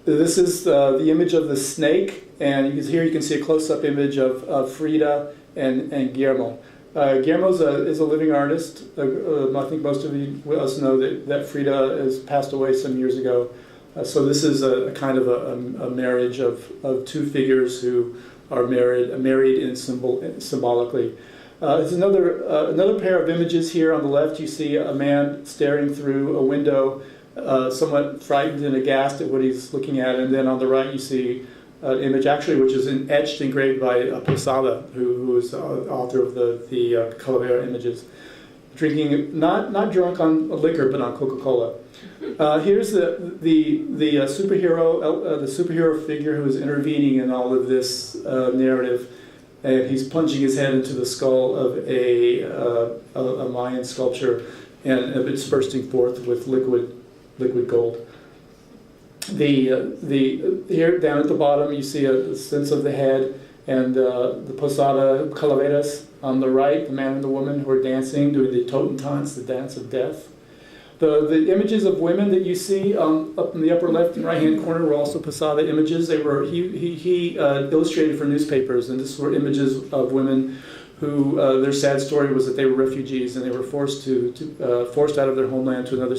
This is the image of the snake, and here you can see a close-up image of Frida and Guillermo. Guillermo is a living artist. I think most of us know that Frida has passed away some years ago. So this is a kind of a marriage of 2 figures who are married symbolically. There's another pair of images here. On the left, you see a man staring through a window, somewhat frightened and aghast at what he's looking at, and then on the right, you see an image actually which is etched, engraved by Posada, who is the author of the Calavera images, drinking not drunk on liquor but on Coca-Cola. Here's the superhero figure who is intervening in all of this narrative, and he's plunging his head into the skull of a Mayan sculpture, and it's bursting forth with liquid gold. Here down at the bottom, you see a sense of the head, and the Posada Calaveras on the right, the man and the woman who are dancing, doing the Totentanz, the dance of death. The images of women that you see up in the upper left and right-hand corner were also Posada images. He illustrated for newspapers, and these were images of women who their sad story was that they were refugees and they were forced out of their homeland to another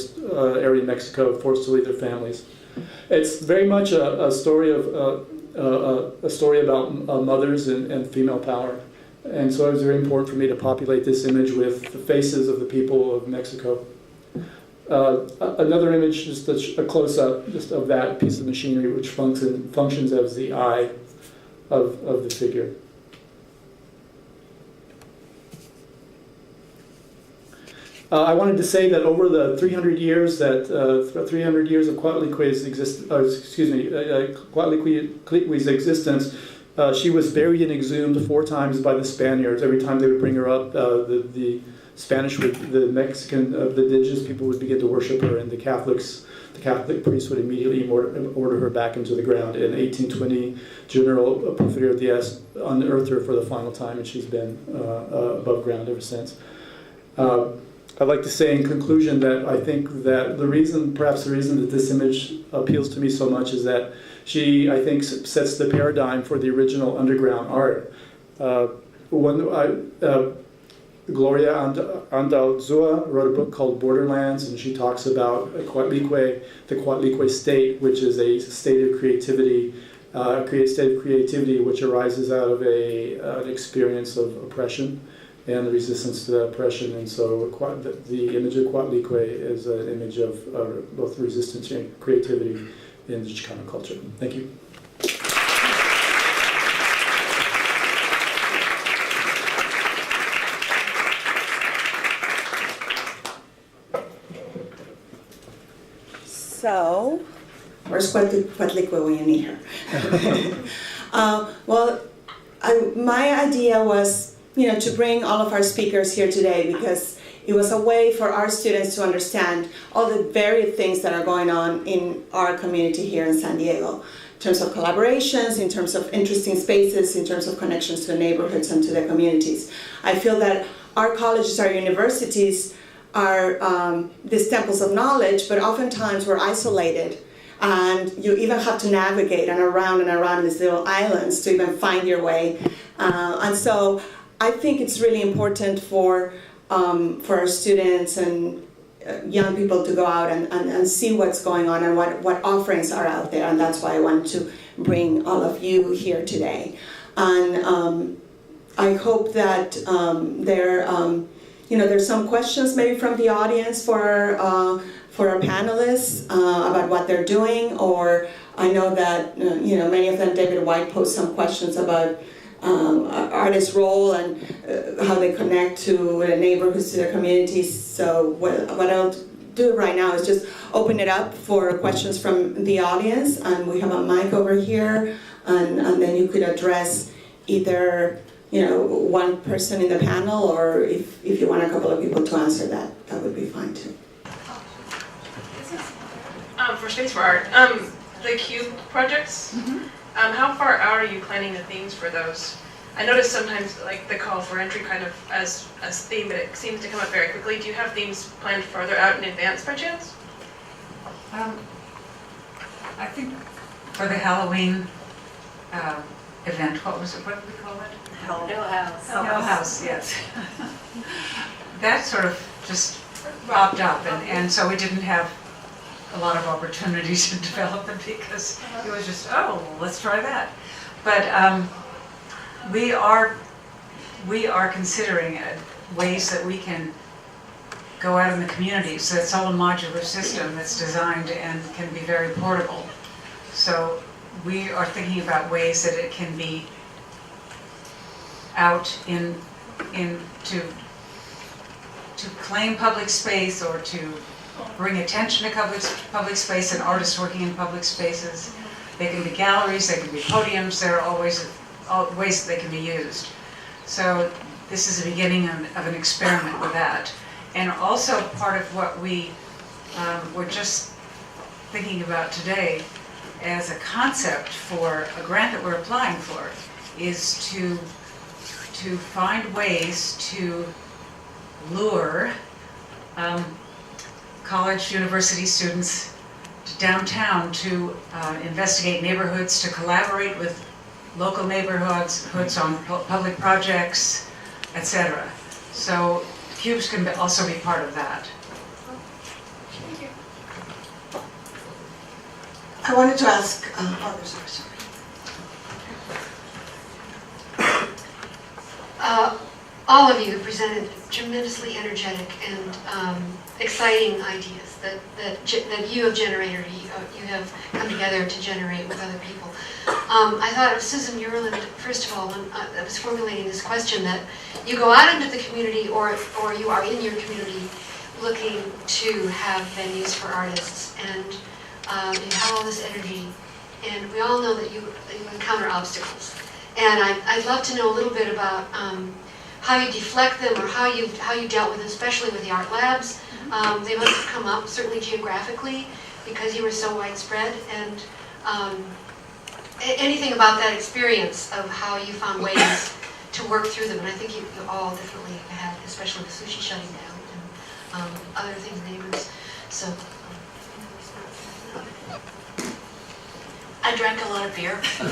area in Mexico, forced to leave their families. It's very much a story about mothers and female power, and so it was very important for me to populate this image with the faces of the people of Mexico. Another image, just a close-up, just of that piece of machinery, which functions as the eye of the figure. I wanted to say that over the 300 years of Coatliqui's existence, she was buried and exhumed 4 times by the Spaniards. Every time they would bring her up, the indigenous people would begin to worship her, and the Catholic priest would immediately order her back into the ground. In 1820, General Porfirio Diaz unearthed her for the final time, and she's been above ground ever since. I'd like to say in conclusion that I think that perhaps the reason that this image appeals to me so much is that she, I think, sets the paradigm for the original underground art. Gloria Andalzua wrote a book called Borderlands, and she talks about the Coatlicue state, which is a state of creativity, which arises out of an experience of oppression and the resistance to that oppression. And so the image of Coatlicue is an image of both resistance and creativity in the Chicano culture. Thank you. So, where's Coatlicue when you need her? My idea was to bring all of our speakers here today, because it was a way for our students to understand all the varied things that are going on in our community here in San Diego, in terms of collaborations, in terms of interesting spaces, in terms of connections to the neighborhoods and to the communities. I feel that our colleges, our universities are these temples of knowledge, but oftentimes we're isolated, and you even have to navigate and around these little islands to even find your way. And so I think it's really important for our students and young people to go out and see what's going on and what offerings are out there, and that's why I wanted to bring all of you here today. And I hope that there's some questions maybe from the audience for our panelists about what they're doing, or I know that many of them, David White posed some questions about artists' role and how they connect to the neighborhoods, to their communities. So what I'll do right now is just open it up for questions from the audience, and we have a mic over here, and then you could address either one person in the panel, or if you want a couple of people to answer that would be fine too. For Space for Art, the cube projects, how far out are you planning the themes for those? I notice sometimes like the call for entry kind of as theme, but it seems to come up very quickly. Do you have themes planned further out in advance by chance? I think for the Halloween event, what did we call it? Hell House. Hell House, yes. That sort of just popped up, and so we didn't have a lot of opportunities to develop them because it was just, let's try that. But we are considering ways that we can go out in the community. So it's all a modular system that's designed and can be very portable. So we are thinking about ways that it can be out to claim public space, or to bring attention to public space and artists working in public spaces. They can be galleries, they can be podiums, there are always ways that they can be used. So this is the beginning of an experiment with that. And also part of what we're just thinking about today as a concept for a grant that we're applying for is to find ways to lure college, university students to downtown to investigate neighborhoods, to collaborate with local neighborhoods on public projects, etc. So cubes can also be part of that. Thank you. I wanted to ask, there's a question. All of you presented tremendously energetic and exciting ideas that you have generated, you have come together to generate with other people. I thought of Susan Myrland, first of all, when I was formulating this question, that you go out into the community, or you are in your community looking to have venues for artists, and you have all this energy, and we all know that you encounter obstacles. And I'd love to know a little bit about how you deflect them, or how you dealt with them, especially with the art labs. They must have come up, certainly geographically, because you were so widespread. And anything about that experience of how you found ways to work through them. And I think you all definitely had, especially the sushi shutting down and other things, neighbors. So. I drank a lot of beer. I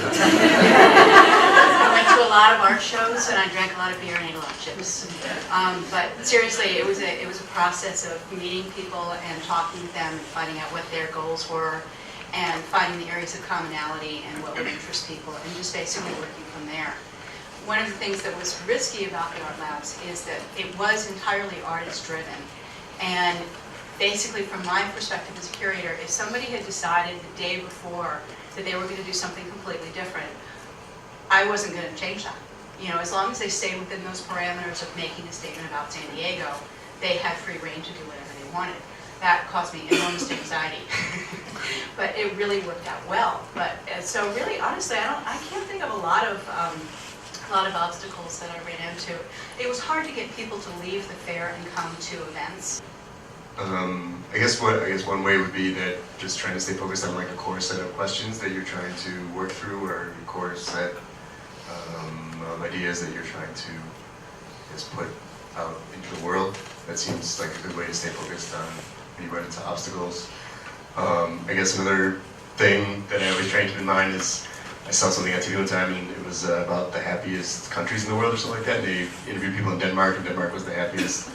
went to a lot of art shows, and I drank a lot of beer and ate a lot of chips. But seriously, it was a process of meeting people and talking to them and finding out what their goals were, and finding the areas of commonality and what would interest people, and just basically working from there. One of the things that was risky about the art labs is that it was entirely artist-driven, and basically, from my perspective as a curator, if somebody had decided the day before that they were going to do something completely different, I wasn't going to change that. As long as they stayed within those parameters of making a statement about San Diego, they had free reign to do whatever they wanted. That caused me enormous anxiety, but it really worked out well. But so really, honestly, I can't think of a lot of a lot of obstacles that I ran into. It was hard to get people to leave the fair and come to events. I guess one way would be that just trying to stay focused on like a core set of questions that you're trying to work through, or a core set of ideas that you're trying to just put out into the world. That seems like a good way to stay focused on when you run into obstacles. I guess another thing that I always try to keep in mind is I saw something on TV one time, and it was about the happiest countries in the world or something like that. And they interviewed people in Denmark, and Denmark was the happiest.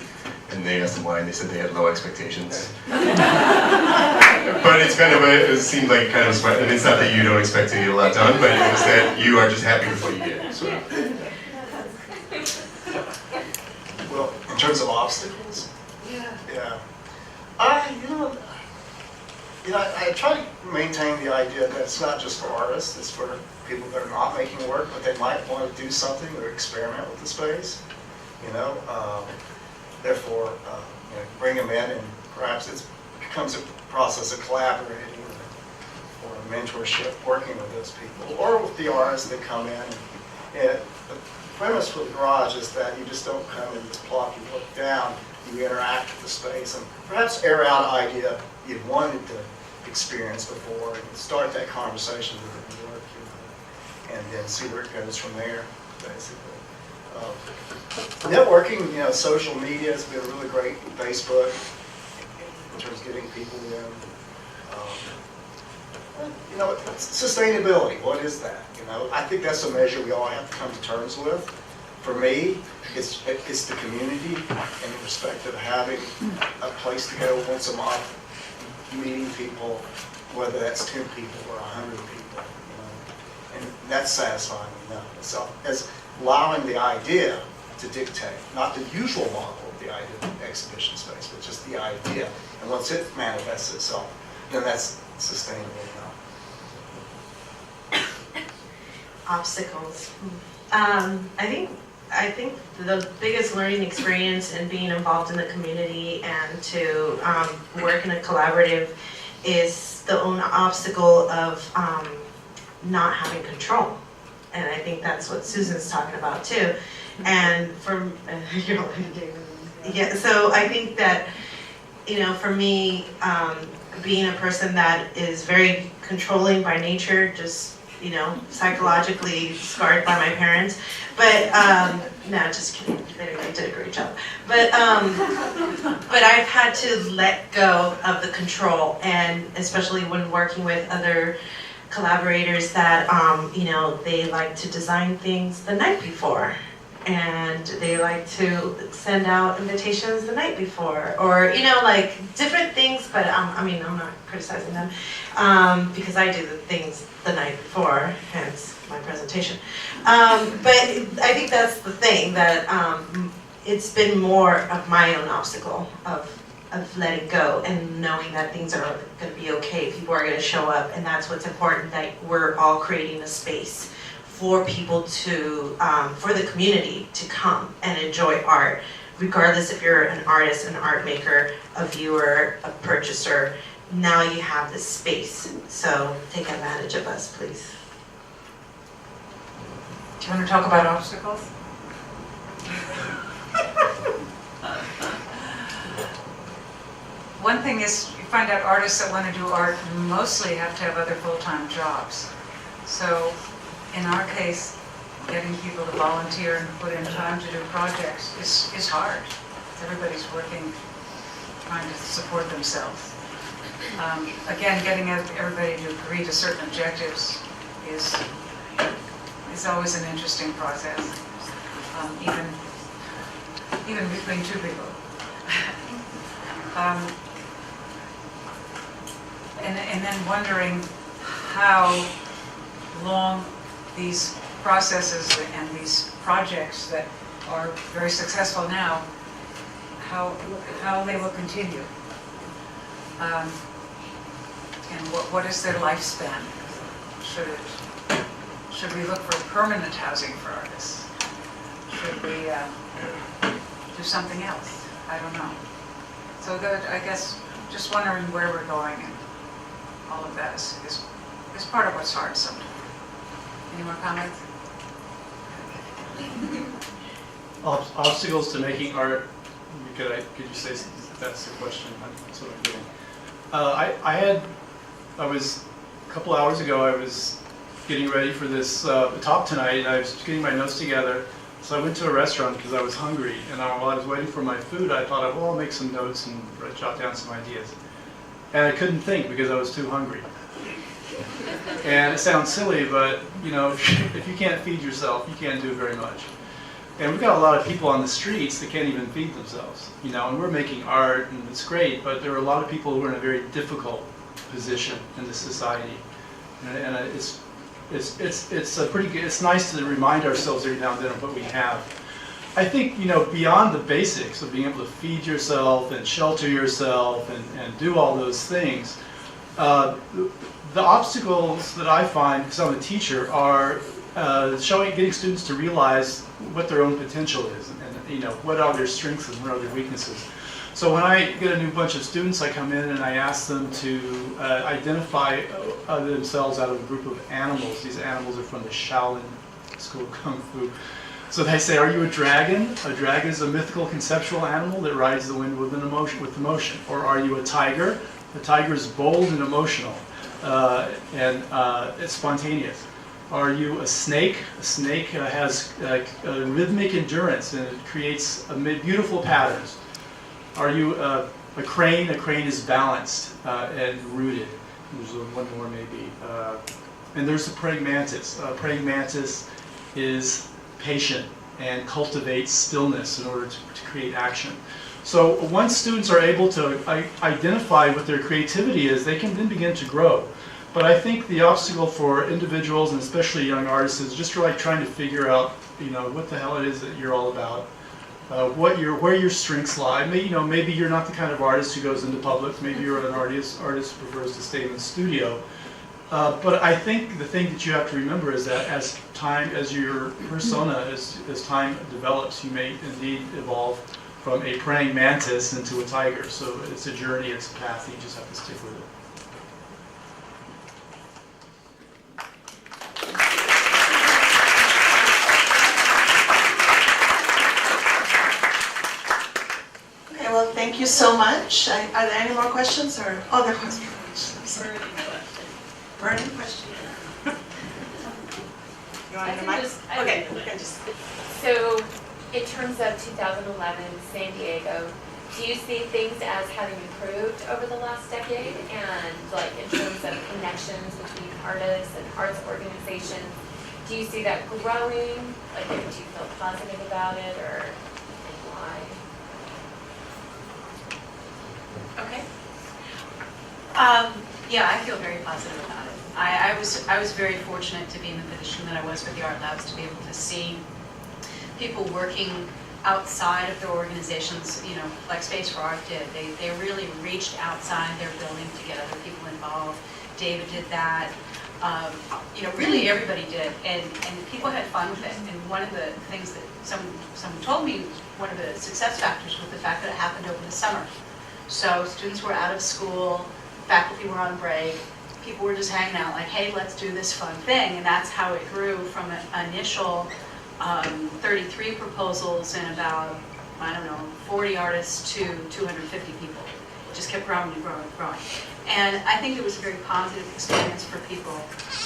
And they asked them why, and they said they had low expectations. But it's kind of it seemed like kind of a sweat. And it's not that you don't expect to get a lot done, but it's that you are just happy with what you get. Sort of. Well, in terms of obstacles, yeah. I try to maintain the idea that it's not just for artists, it's for people that are not making work, but they might want to do something or experiment with the space, Therefore, bring them in, and perhaps it becomes a process of collaborating or mentorship, working with those people, or with the artists that come in. And the premise for the garage is that you just don't come and just plop your work down. You interact with the space and perhaps air out an idea you've wanted to experience before, and start that conversation with the work, and then see where it goes from there, basically. Networking, social media has been really great. Facebook, in terms of getting people in. Sustainability. What is that? I think that's a measure we all have to come to terms with. For me, it's the community, in respect of having a place to go once a month, meeting people, whether that's 10 people or 100 people. And that's satisfying enough. So as allowing the idea to dictate, not the usual model of the idea of exhibition space, but just the idea. And once it manifests itself, then that's sustainable enough. Obstacles. I think the biggest learning experience in being involved in the community and to work in a collaborative is the own obstacle of not having control. And I think that's what Susan's talking about too. And so I think that, for me, being a person that is very controlling by nature, just, psychologically scarred by my parents. But, no, just kidding, they did a great job. But I've had to let go of the control, and especially when working with other collaborators that, they like to design things the night before, and they like to send out invitations the night before, or, like different things, but I'm not criticizing them, because I do the things the night before, hence my presentation. But I think that's the thing, that it's been more of my own obstacle of letting go and knowing that things are going to be okay, people are going to show up, and that's what's important, that we're all creating a space for people to, for the community to come and enjoy art, regardless if you're an artist, an art maker, a viewer, a purchaser. Now you have this space, so take advantage of us, please. Do you want to talk about obstacles? One thing is, you find out artists that want to do art mostly have to have other full-time jobs. So in our case, getting people to volunteer and put in time to do projects is hard. Everybody's working, trying to support themselves. Again, getting everybody to agree to certain objectives is always an interesting process, even between two people. And then wondering how long these processes and these projects that are very successful now, how they will continue. And what is their lifespan? Should we look for permanent housing for artists? Should we do something else? I don't know. So I guess just wondering where we're going, and all of that is part of what's hard sometimes. Any more comments? Obstacles to making art. Could you say that's the question? That's what I'm getting. I was a couple hours ago. I was getting ready for this talk tonight, and I was getting my notes together. So I went to a restaurant because I was hungry, and while I was waiting for my food, I thought, well, I'll make some notes and jot down some ideas. And I couldn't think because I was too hungry. And it sounds silly, but you know, if you can't feed yourself, you can't do very much. And we've got a lot of people on the streets that can't even feed themselves, you know, and we're making art and it's great, but there are a lot of people who are in a very difficult position in this society. And it's a pretty good, it's nice to remind ourselves every now and then of what we have. I think, you know, beyond the basics of being able to feed yourself and shelter yourself and do all those things, the obstacles that I find, because I'm a teacher, are getting students to realize what their own potential is, and you know, what are their strengths and what are their weaknesses. So when I get a new bunch of students, I come in and I ask them to identify themselves out of a group of animals. These animals are from the Shaolin School of Kung Fu. So they say, are you a dragon? A dragon is a mythical conceptual animal that rides the wind with emotion. Or are you a tiger? The tiger is bold and emotional, and it's spontaneous. Are you a snake? A snake has rhythmic endurance and it creates beautiful patterns. Are you a crane? A crane is balanced and rooted. There's one more maybe. And there's the praying mantis. Praying mantis is patient and cultivates stillness in order to create action. So once students are able to identify what their creativity is, they can then begin to grow. But I think the obstacle for individuals, and especially young artists, is just like trying to figure out, you know, what the hell it is that you're all about, where your strengths lie. Maybe you're not the kind of artist who goes into public. Maybe you're an artist who prefers to stay in the studio. But I think the thing that you have to remember is that as your persona, as time develops, you may indeed evolve from a praying mantis into a tiger. So it's a journey, it's a path, you just have to stick with it. Okay, well, thank you so much. Are there any more questions or other questions? Burning question. You want to mic? Okay, we can just. So, in terms of 2011 San Diego, do you see things as having improved over the last decade? And like in terms of connections between artists and arts organizations, do you see that growing? Like, do you feel positive about it, or why? Okay. Yeah, I feel very positive about it. I was very fortunate to be in the position that I was with the Art Labs, to be able to see people working outside of their organizations, you know, like Space for Art did. They really reached outside their building to get other people involved. David did that. You know, really everybody did, and people had fun with it. And one of the things that someone told me, one of the success factors was the fact that it happened over the summer. So students were out of school, faculty were on break, people were just hanging out like, hey, let's do this fun thing. And that's how it grew from an initial 33 proposals and about, I don't know, 40 artists to 250 people. It just kept growing and growing and growing. And I think it was a very positive experience for people.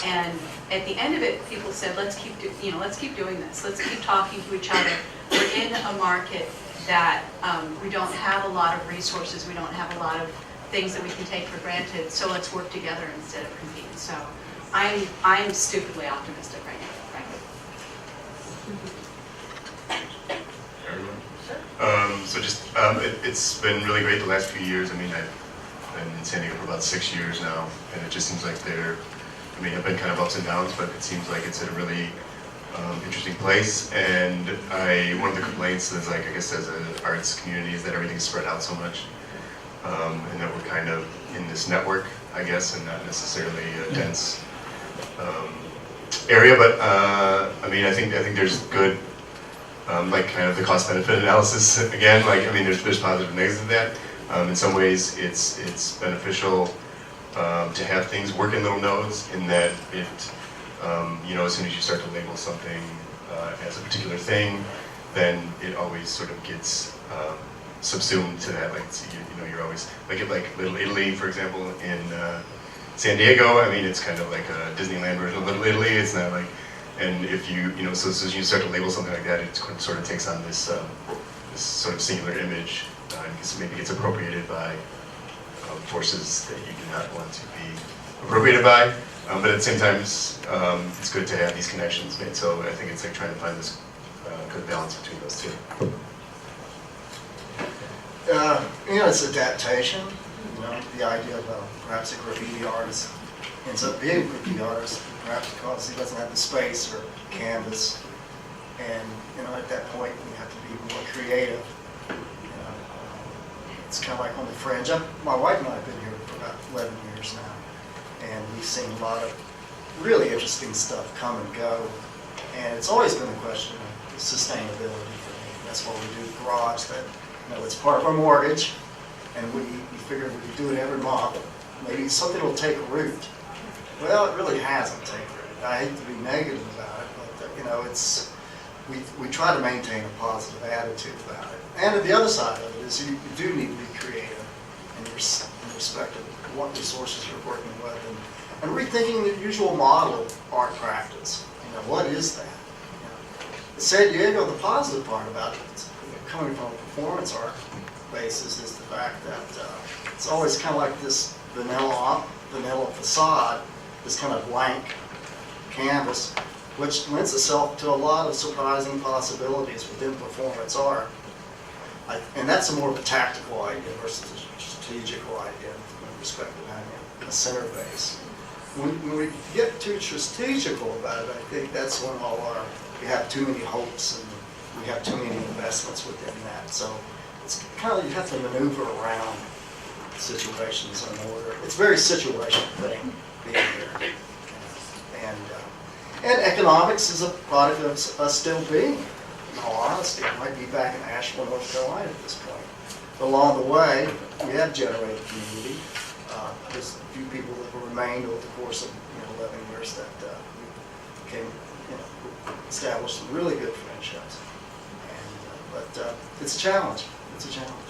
And at the end of it, people said, let's keep doing this. Let's keep talking to each other. We're in a market that we don't have a lot of resources. We don't have a lot of things that we can take for granted. So let's work together instead of compete. So I'm stupidly optimistic right now, frankly. It's been really great the last few years. I mean, I've been in San Diego for about 6 years now, and it just seems like I've been kind of ups and downs, but it seems like it's at a really interesting place. And one of the complaints is, like, I guess as an arts community, is that everything's spread out so much, and that we're kind of in this network, I guess, and not necessarily a dense area. But I mean, I think there's good, like, kind of the cost-benefit analysis again. Like, I mean, there's positive and negatives of that. In some ways, it's beneficial to have things work in little nodes, in that it, you know, as soon as you start to label something as a particular thing, then it always sort of gets subsumed to that. Like you know, you're always like Little Italy, for example, in San Diego. I mean, it's kind of like a Disneyland version of Little Italy. It's not like, and if you know, so as you start to label something like that, it sort of takes on this this sort of singular image, and maybe gets appropriated by forces that you do not want to be appropriated by. But at the same time, it's good to have these connections made. So I think it's like trying to find this good balance between those two. You know, it's adaptation. You know, the idea of perhaps a graffiti artist ends up being a graffiti artist, perhaps because he doesn't have the space or canvas. And you know, at that point, you have to be more creative. You know, it's kind of like on the fringe. My wife and I have been here for about 11 years now, and we've seen a lot of really interesting stuff come and go. And it's always been a question of sustainability for me. That's why we do the garage. That, you know, it's part of our mortgage, and we figured we could do it every month. Maybe something will take root. Well, it really hasn't taken root. I hate to be negative about it, but you know, it's we try to maintain a positive attitude about it. And the other side of it is you do need to be creative in respect of what resources you're working with, and rethinking the usual model of art practice. You know, what is that? You know, in San Diego, the positive part about it, coming from a performance art basis, is the fact that it's always kind of like this vanilla facade, this kind of blank canvas, which lends itself to a lot of surprising possibilities within performance art. And that's a more of a tactical idea versus a strategical idea in respect of having a center base. When we get too strategical about it, I think that's when we have too many hopes and we have too many investments within that. So it's kind of, you have to maneuver around situations in order. It's a very situational thing being here. And economics is a product of us still being, in all honesty. I might be back in Asheville, North Carolina at this point. But along the way, we have generated community. There's a few people that have remained over the course of 11 years that became, established some really good friendships. But it's a challenge. It's a challenge.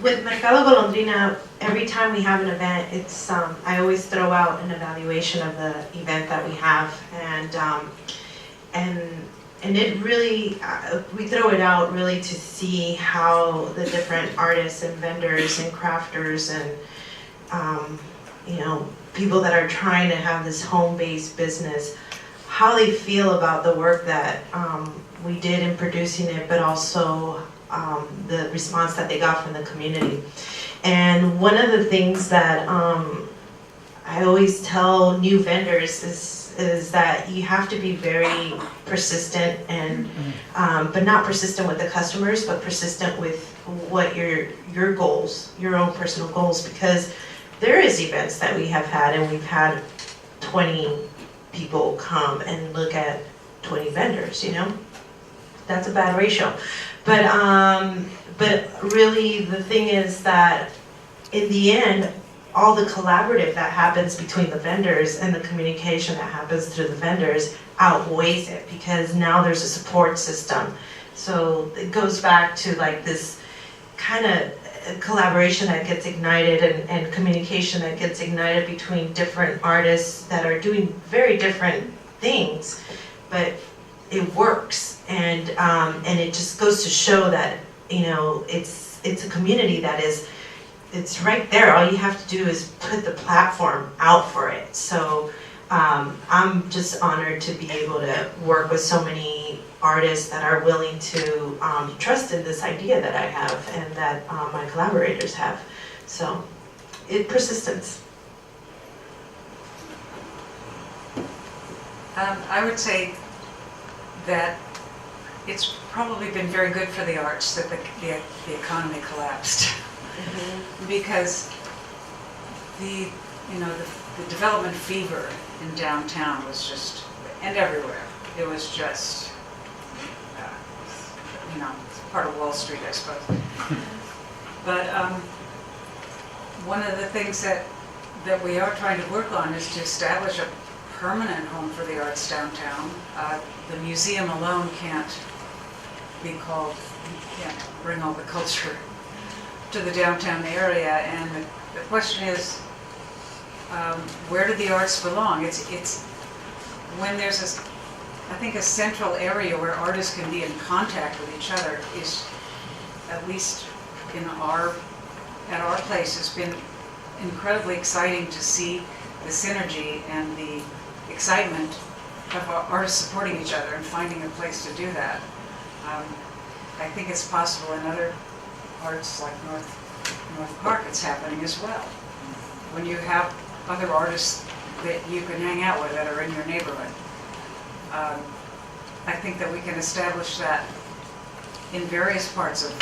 With Mercado Golondrina, every time we have an event, it's I always throw out an evaluation of the event that we have, and it really we throw it out really to see how the different artists and vendors and crafters and people that are trying to have this home-based business, how they feel about the work that we did in producing it, but also the response that they got from the community. And one of the things that I always tell new vendors is that you have to be very persistent and but not persistent with the customers, but persistent with what your goals, your own personal goals, because there is events that we have had, and we've had 20 people come and look at 20 vendors, that's a bad ratio. But really the thing is that in the end, all the collaborative that happens between the vendors and the communication that happens through the vendors outweighs it, because now there's a support system. So it goes back to like this kind of collaboration that gets ignited and communication that gets ignited between different artists that are doing very different things, but it works, and it just goes to show that it's a community that it's right there. All you have to do is put the platform out for it. So I'm just honored to be able to work with so many artists that are willing to trust in this idea that I have and that my collaborators have. So persistence. I would say that it's probably been very good for the arts that the economy collapsed, because the development fever in downtown was just, and everywhere, it was just part of Wall Street, I suppose. But one of the things that we are trying to work on is to establish a permanent home for the arts downtown. The museum alone can't bring all the culture to the downtown area, and the question is, where do the arts belong? It's when there's I think a central area where artists can be in contact with each other is, at least at our place, has been incredibly exciting to see the synergy and the excitement of artists supporting each other and finding a place to do that. I think it's possible in other arts like North Park it's happening as well. When you have other artists that you can hang out with that are in your neighborhood. I think that we can establish that in various parts of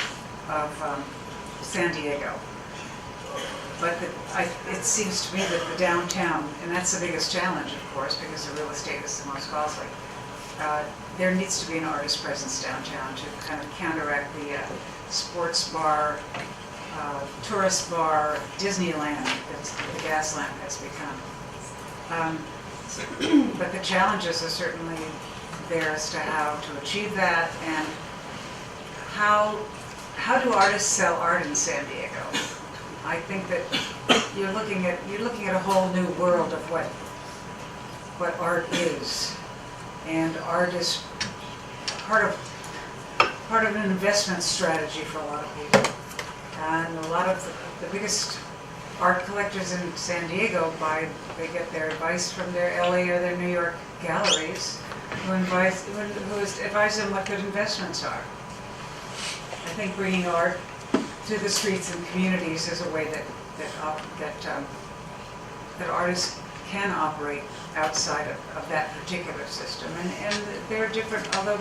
San Diego. But it seems to me that the downtown, and that's the biggest challenge, of course, because the real estate is the most costly, there needs to be an artist presence downtown to kind of counteract the sports bar, tourist bar, Disneyland that the Gaslamp has become. But the challenges are certainly there as to how to achieve that, and how do artists sell art in San Diego? I think that you're looking at a whole new world of what art is, and art is part of an investment strategy for a lot of people, and a lot of the biggest art collectors in San Diego they get their advice from their LA or their New York galleries, who advise them what good investments are. I think bringing art to the streets and communities is a way that artists can operate outside of that particular system, and there are different, although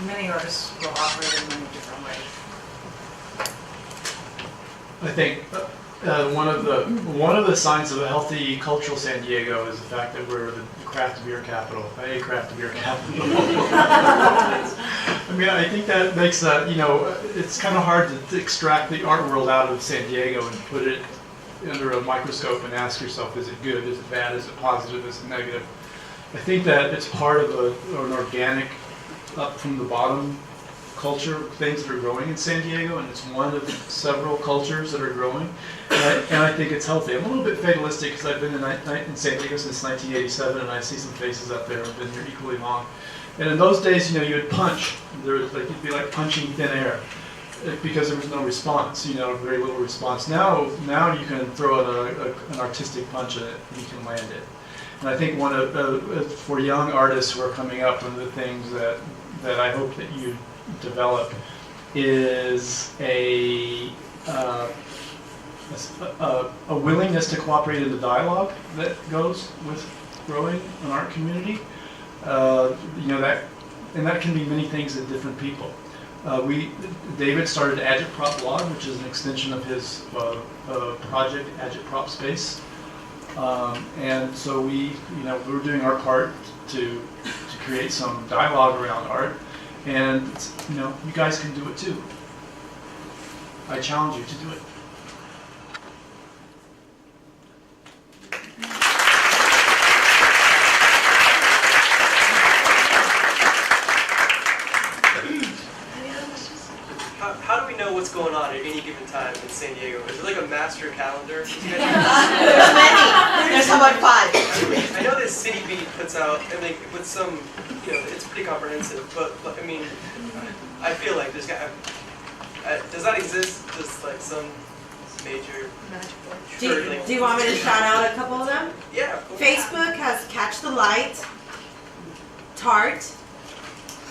many artists will operate in many different ways. I think one of the signs of a healthy cultural San Diego is the fact that we're the craft beer capital. Craft beer capital. I mean, I think that makes it's kind of hard to extract the art world out of San Diego and put it under a microscope and ask yourself, is it good, is it bad, is it positive, is it negative? I think that it's part of an organic, up from the bottom culture, things that are growing in San Diego, and it's one of several cultures that are growing, and I think it's healthy. I'm a little bit fatalistic because I've been in San Diego since 1987, and I see some faces up there. I've been here equally long, and in those days, you would punch. It'd be like punching thin air because there was no response. Very little response. Now you can throw an artistic punch at it, and you can land it. And I think for young artists who are coming up, one of the things that I hope that you develop is a willingness to cooperate in the dialogue that goes with growing an art community. That can be many things to different people. David started Agitprop Blog, which is an extension of his project Agitprop Space, and so we're doing our part to create some dialogue around art. And you guys can do it too. I challenge you to do it. How do we know what's going on at any given time in San Diego? Is there like a master calendar? There's many. There's how about 5? I know that City Beat puts out, and with some, it's pretty comprehensive. But I mean, I feel like there's got. Does that exist? Just like some major. Do you want me to shout out a couple of them? Yeah. Cool. Facebook has Catch the Light, Tart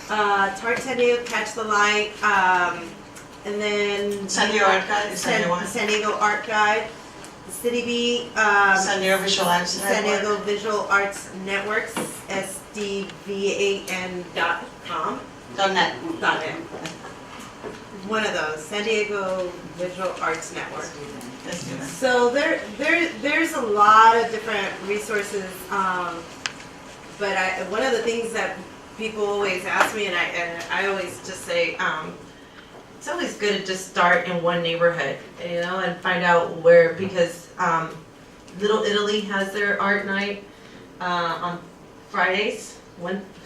San Diego, Catch the Light, and then San Diego Art Guide. San Diego Art Guide, the City Beat, San Diego Visual Arts Network. San Diego Visual Arts Networks, SDVAN.com. .net. One of those, San Diego Visual Arts Network. So there's a lot of different resources, but one of the things that people always ask me, and I always just say, it's always good to just start in one neighborhood, and find out where, because Little Italy has their art night on Fridays,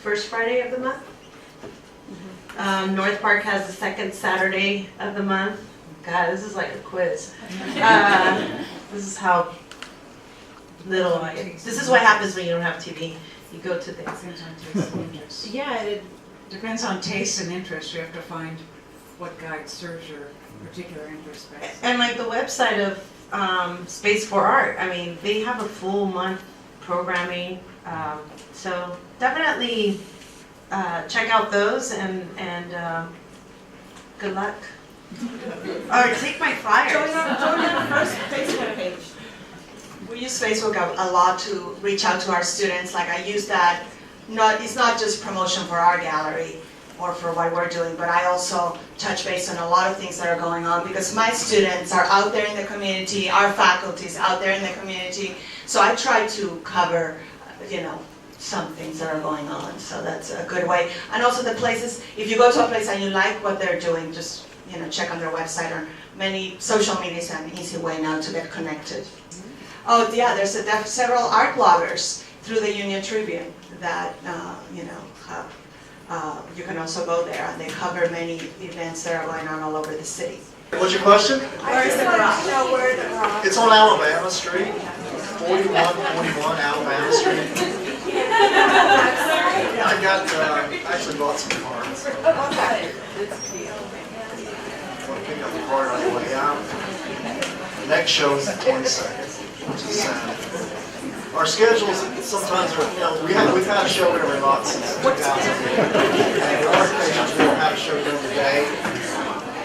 first Friday of the month. North Park has the second Saturday of the month. God, this is like a quiz. This is how little, this is what happens when you don't have TV. You go to things. Depends on taste and interest. Yeah, it Depends on taste and interest. You have to find what guide serves your particular interest best. And like the website of Space for Art, I mean, they have a full month programming. So definitely check out those and good luck. Or take my flyers. Join our first Facebook page. We use Facebook a lot to reach out to our students. Like I use that, it's not just promotion for our gallery or for what we're doing, but I also touch base on a lot of things that are going on because my students are out there in the community, our faculty is out there in the community. So I try to cover, some things that are going on. So that's a good way. And also the places, if you go to a place and you like what they're doing, just check on their website or many social media is an easy way now to get connected. Oh yeah, there's several art bloggers through the Union Tribune that you can also go there and they cover many events that are going on all over the city. What's your question? Where is the garage? No, where the garage? It's on Alabama Street, 4141 Alabama Street. Yeah, I got, actually bought some cards. Okay. Want to pick up the card on the way out. The next show is the 22nd, which is Saturday. Our schedules sometimes are, we've had a show every month since 2008. And our occasions we'll have a show during the day,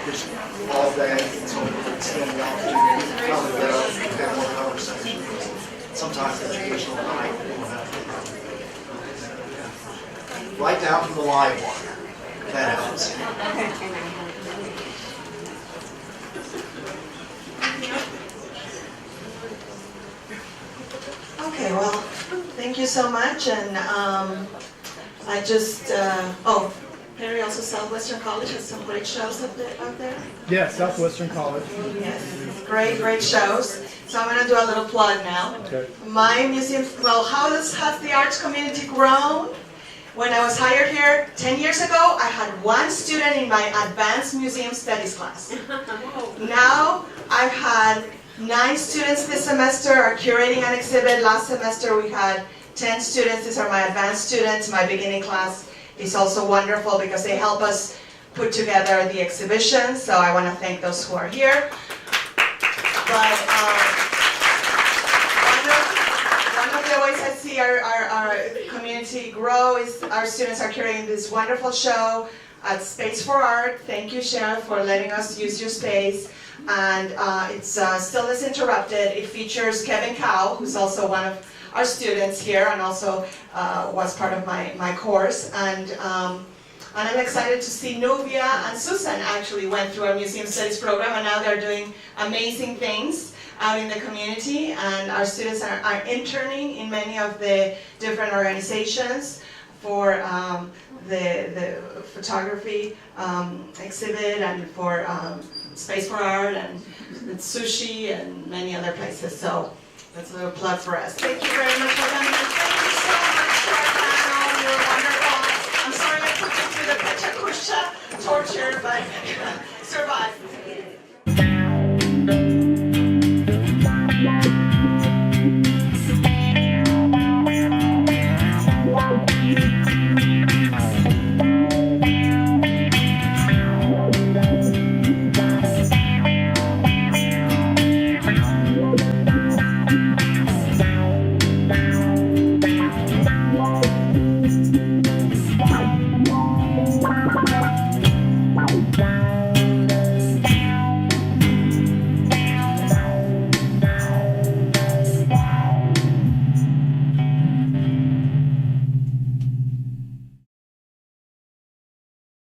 which all day, so we extend the opportunity to come and go and have more conversation. Sometimes the traditional night we'll have right down from the live wire. That helps. Okay, well, thank you so much, and I just, Perry also Southwestern College has some great shows out there. Yeah, Southwestern College. Yes, great shows. So I'm going to do a little plug now. Okay. My museum, well, how has the arts community grown? When I was hired here 10 years ago, I had one student in my advanced museum studies class. Now I've had 9 students this semester are curating an exhibit. Last semester we had 10 students. These are my advanced students. My beginning class is also wonderful because they help us put together the exhibition. So I want to thank those who are here. But one of the ways I see our community grow is our students are curating this wonderful show at Space for Art. Thank you, Cheryl, for letting us use your space. And it's Stillness Interrupted. It features Kevin Cow, who's also one of our students here and also was part of my course. And I'm excited to see Nuvia and Susan actually went through our museum studies program and now they're doing amazing things out in the community. And our students are interning in many of the different organizations for the photography exhibit and for Space for Art and sushi and many other places. So that's a little plug for us. Thank you very much for coming. And thank you so much to our panel. You're wonderful. I'm sorry I put you through the Pechakusha torture, but survived.